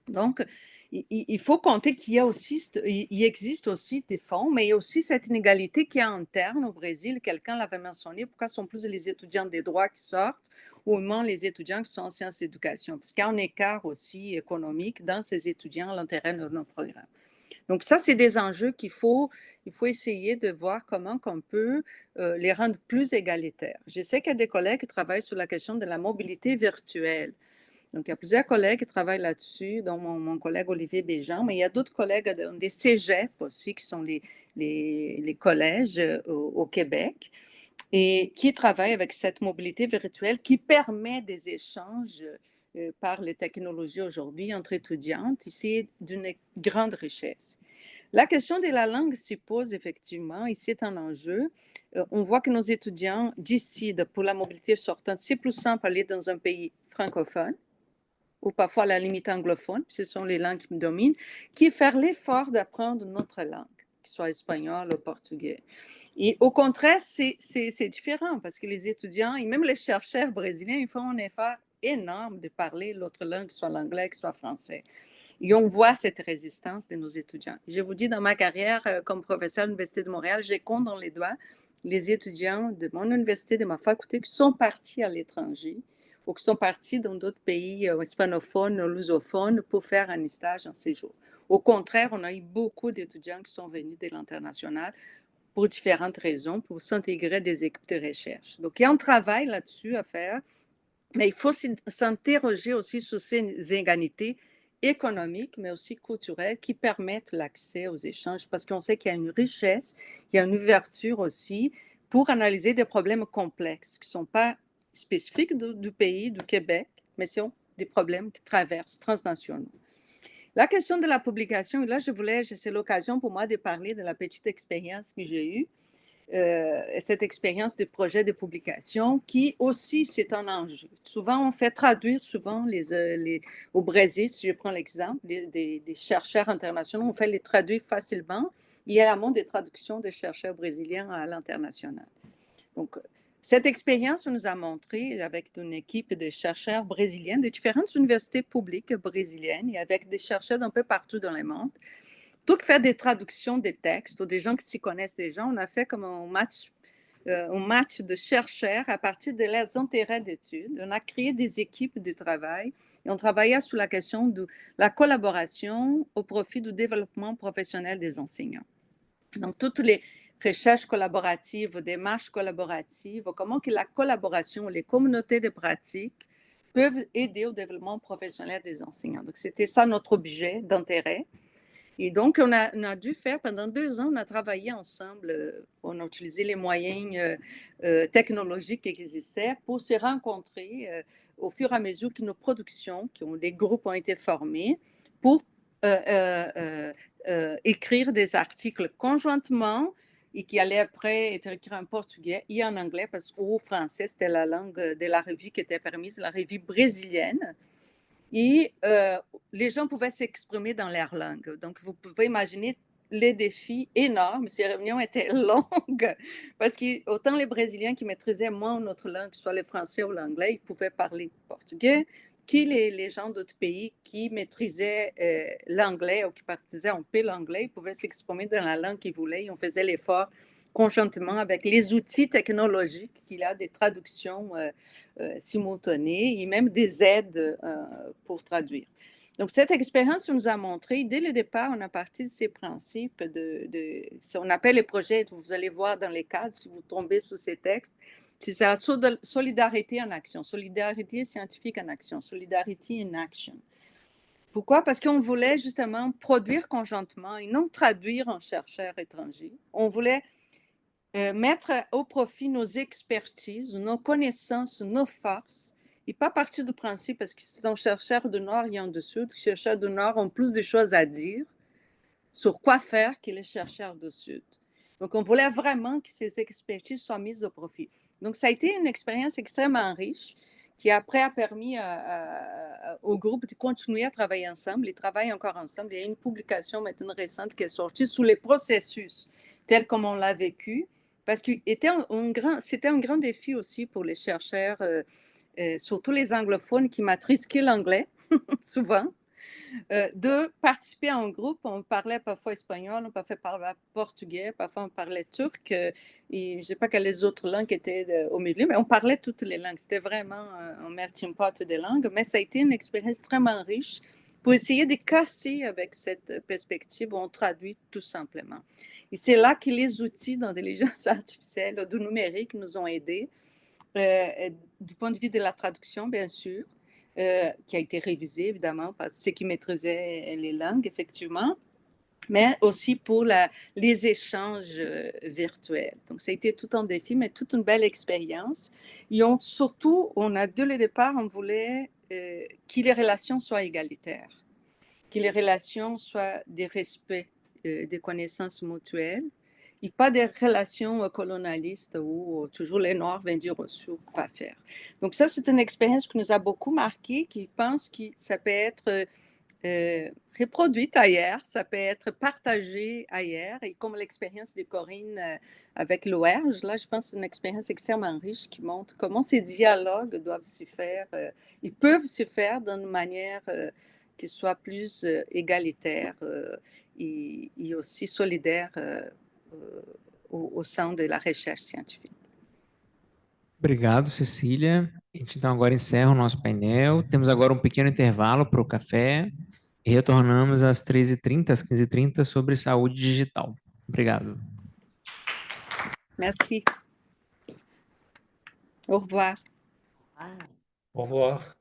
Donc, il faut compter qu'il existe aussi des fonds, mais il y a aussi cette inégalité qui est interne au Brésil. Quelqu'un l'avait mentionné, pourquoi ce sont plus les étudiants des droits qui sortent ou moins les étudiants qui sont en sciences d'éducation, parce qu'il y a un écart aussi économique dans ces étudiants à l'intérieur de nos programmes. Donc, ça, c'est des enjeux il faut essayer de voir comment on peut les rendre plus égalitaires. Je sais qu'il y a des collègues qui travaillent sur la question de la mobilité virtuelle. Donc, il y a plusieurs collègues qui travaillent là-dessus, dont mon collègue Olivier Béjean, mais il y a d'autres collègues des cégeps aussi, qui sont les collèges au Québec, et qui travaillent avec cette mobilité virtuelle qui permet des échanges par les technologies aujourd'hui entre étudiantes. C'est d'une grande richesse. La question de la langue s'y pose effectivement, ici c'est un enjeu. On voit que nos étudiants décident pour la mobilité sortante, c'est plus simple d'aller dans un pays francophone ou parfois à la limite anglophone, ce sont les langues qui me dominent, qui font l'effort d'apprendre notre langue, que ce soit espagnol ou portugais. Et au contraire, c'est différent parce que les étudiants et même les chercheurs brésiliens, ils font un effort énorme de parler l'autre langue, que ce soit l'anglais, que ce soit français. Et on voit cette résistance de nos étudiants. Je vous dis, dans ma carrière comme professeur à l'Université de Montréal, j'ai compte dans les doigts les étudiants de mon université, de ma faculté, qui sont partis à l'étranger ou qui sont partis dans d'autres pays hispanophones ou lusophones pour faire un stage en séjour. Au contraire, on a eu beaucoup d'étudiants qui sont venus de l'international pour différentes raisons, pour s'intégrer des équipes de recherche. Donc, il y a un travail là-dessus à faire, mais il faut s'interroger aussi sur ces inégalités économiques, mais aussi culturelles, qui permettent l'accès aux échanges, parce qu'on sait qu'il y a une richesse, il y a une ouverture aussi pour analyser des problèmes complexes qui ne sont pas spécifiques du pays, du Québec, mais sont des problèmes qui traversent transnationaux. La question de la publication, là, c'est l'occasion pour moi de parler de la petite expérience que j'ai eue, cette expérience de projet de publication qui aussi, c'est un enjeu. Souvent, on fait traduire au Brésil, si je prends l'exemple, des chercheurs internationaux, on fait les traduire facilement. Il y a la monde des traductions des chercheurs brésiliens à l'international. Donc, cette expérience nous a montré, avec une équipe de chercheurs brésiliens de différentes universités publiques brésiliennes et avec des chercheurs d'un peu partout dans le monde, tout faire des traductions des textes ou des gens qui s'y connaissent déjà, on a fait comme un match de chercheurs à partir de leurs intérêts d'études. On a créé des équipes de travail et on travaillait sur la question de la collaboration au profit du développement professionnel des enseignants. Donc, toutes les recherches collaboratives, démarches collaboratives, comment que la collaboration, les communautés de pratique peuvent aider au développement professionnel des enseignants. Donc, c'était ça notre objet d'intérêt. Et donc, on a dû faire, pendant 2 ans, on a travaillé ensemble, on a utilisé les moyens technologiques qui existaient pour se rencontrer au fur et à mesure que nos productions, les groupes ont été formés, pour écrire des articles conjointement et qui allaient après être écrits en portugais et en anglais, parce qu'au français, c'était la langue de la revue qui était permise, la revue brésilienne. Et les gens pouvaient s'exprimer dans leur langue. Donc, vous pouvez imaginer les défis énormes. Ces réunions étaient longues parce que autant les Brésiliens qui maîtrisaient moins notre langue, soit le français ou l'anglais, ils pouvaient parler portugais, que les gens d'autres pays qui maîtrisaient l'anglais ou qui maîtrisaient un peu l'anglais, ils pouvaient s'exprimer dans la langue qu'ils voulaient. On faisait l'effort conjointement avec les outils technologiques qu'il y a, des traductions simultanées et même des aides pour traduire. Donc, cette expérience nous a montré, dès le départ, on a parti de ces principes, on appelle les projets, vous allez voir dans les cadres, si vous tombez sur ces textes, c'est la solidarité en action, solidarité scientifique en action, solidarity in action. Pourquoi? Parce qu'on voulait justement produire conjointement et non traduire un chercheur étranger. On voulait mettre au profit nos expertises, nos connaissances, nos forces, et pas partir du principe, parce que c'est un chercheur du Nord et en dessous, les chercheurs du Nord ont plus de choses à dire sur quoi faire que les chercheurs du Sud. Donc, on voulait vraiment que ces expertises soient mises au profit. Donc, ça a été une expérience extrêmement riche qui après a permis au groupe de continuer à travailler ensemble. Ils travaillent encore ensemble. Il y a une publication maintenant récente qui est sortie sur les processus tels comme on l'a vécu, parce que c'était un grand défi aussi pour les chercheurs, surtout les anglophones qui maîtrisent que l'anglais, souvent, de participer à un groupe. On parlait parfois espagnol, on parfois parlait portugais, parfois on parlait turc, et je ne sais pas quelles autres langues étaient au milieu, mais on parlait toutes les langues. C'était vraiment un melting pot de langues, mais ça a été une expérience extrêmement riche pour essayer de casser avec cette perspective où on traduit tout simplement. Et c'est là que les outils d'intelligence artificielle, du numérique, nous ont aidés, du point de vue de la traduction, bien sûr, qui a été révisé, évidemment, par ceux qui maîtrisaient les langues, effectivement, mais aussi pour les échanges virtuels. Donc, ça a été tout un défi, mais toute une belle expérience. Et surtout, dès le départ, on voulait que les relations soient égalitaires, que les relations soient des respects, des connaissances mutuelles et pas des relations colonialistes où toujours les Noirs viennent dire aux Sioux quoi faire. Donc ça, c'est une expérience qui nous a beaucoup marqué, qui pense que ça peut être reproduite ailleurs, ça peut être partagé ailleurs, et comme l'expérience de Corinne avec l'OERJ, là, je pense que c'est une expérience extrêmement riche qui montre comment ces dialogues doivent se faire, ils peuvent se faire d'une manière qui soit plus égalitaire et aussi solidaire au sein de la recherche scientifique. Obrigado, Cecília. A gente então agora encerra o nosso painel. Temos agora um pequeno intervalo para o café e retornamos às 13h30, às 15h30, sobre saúde digital. Obrigado. Merci. Au revoir. Au revoir.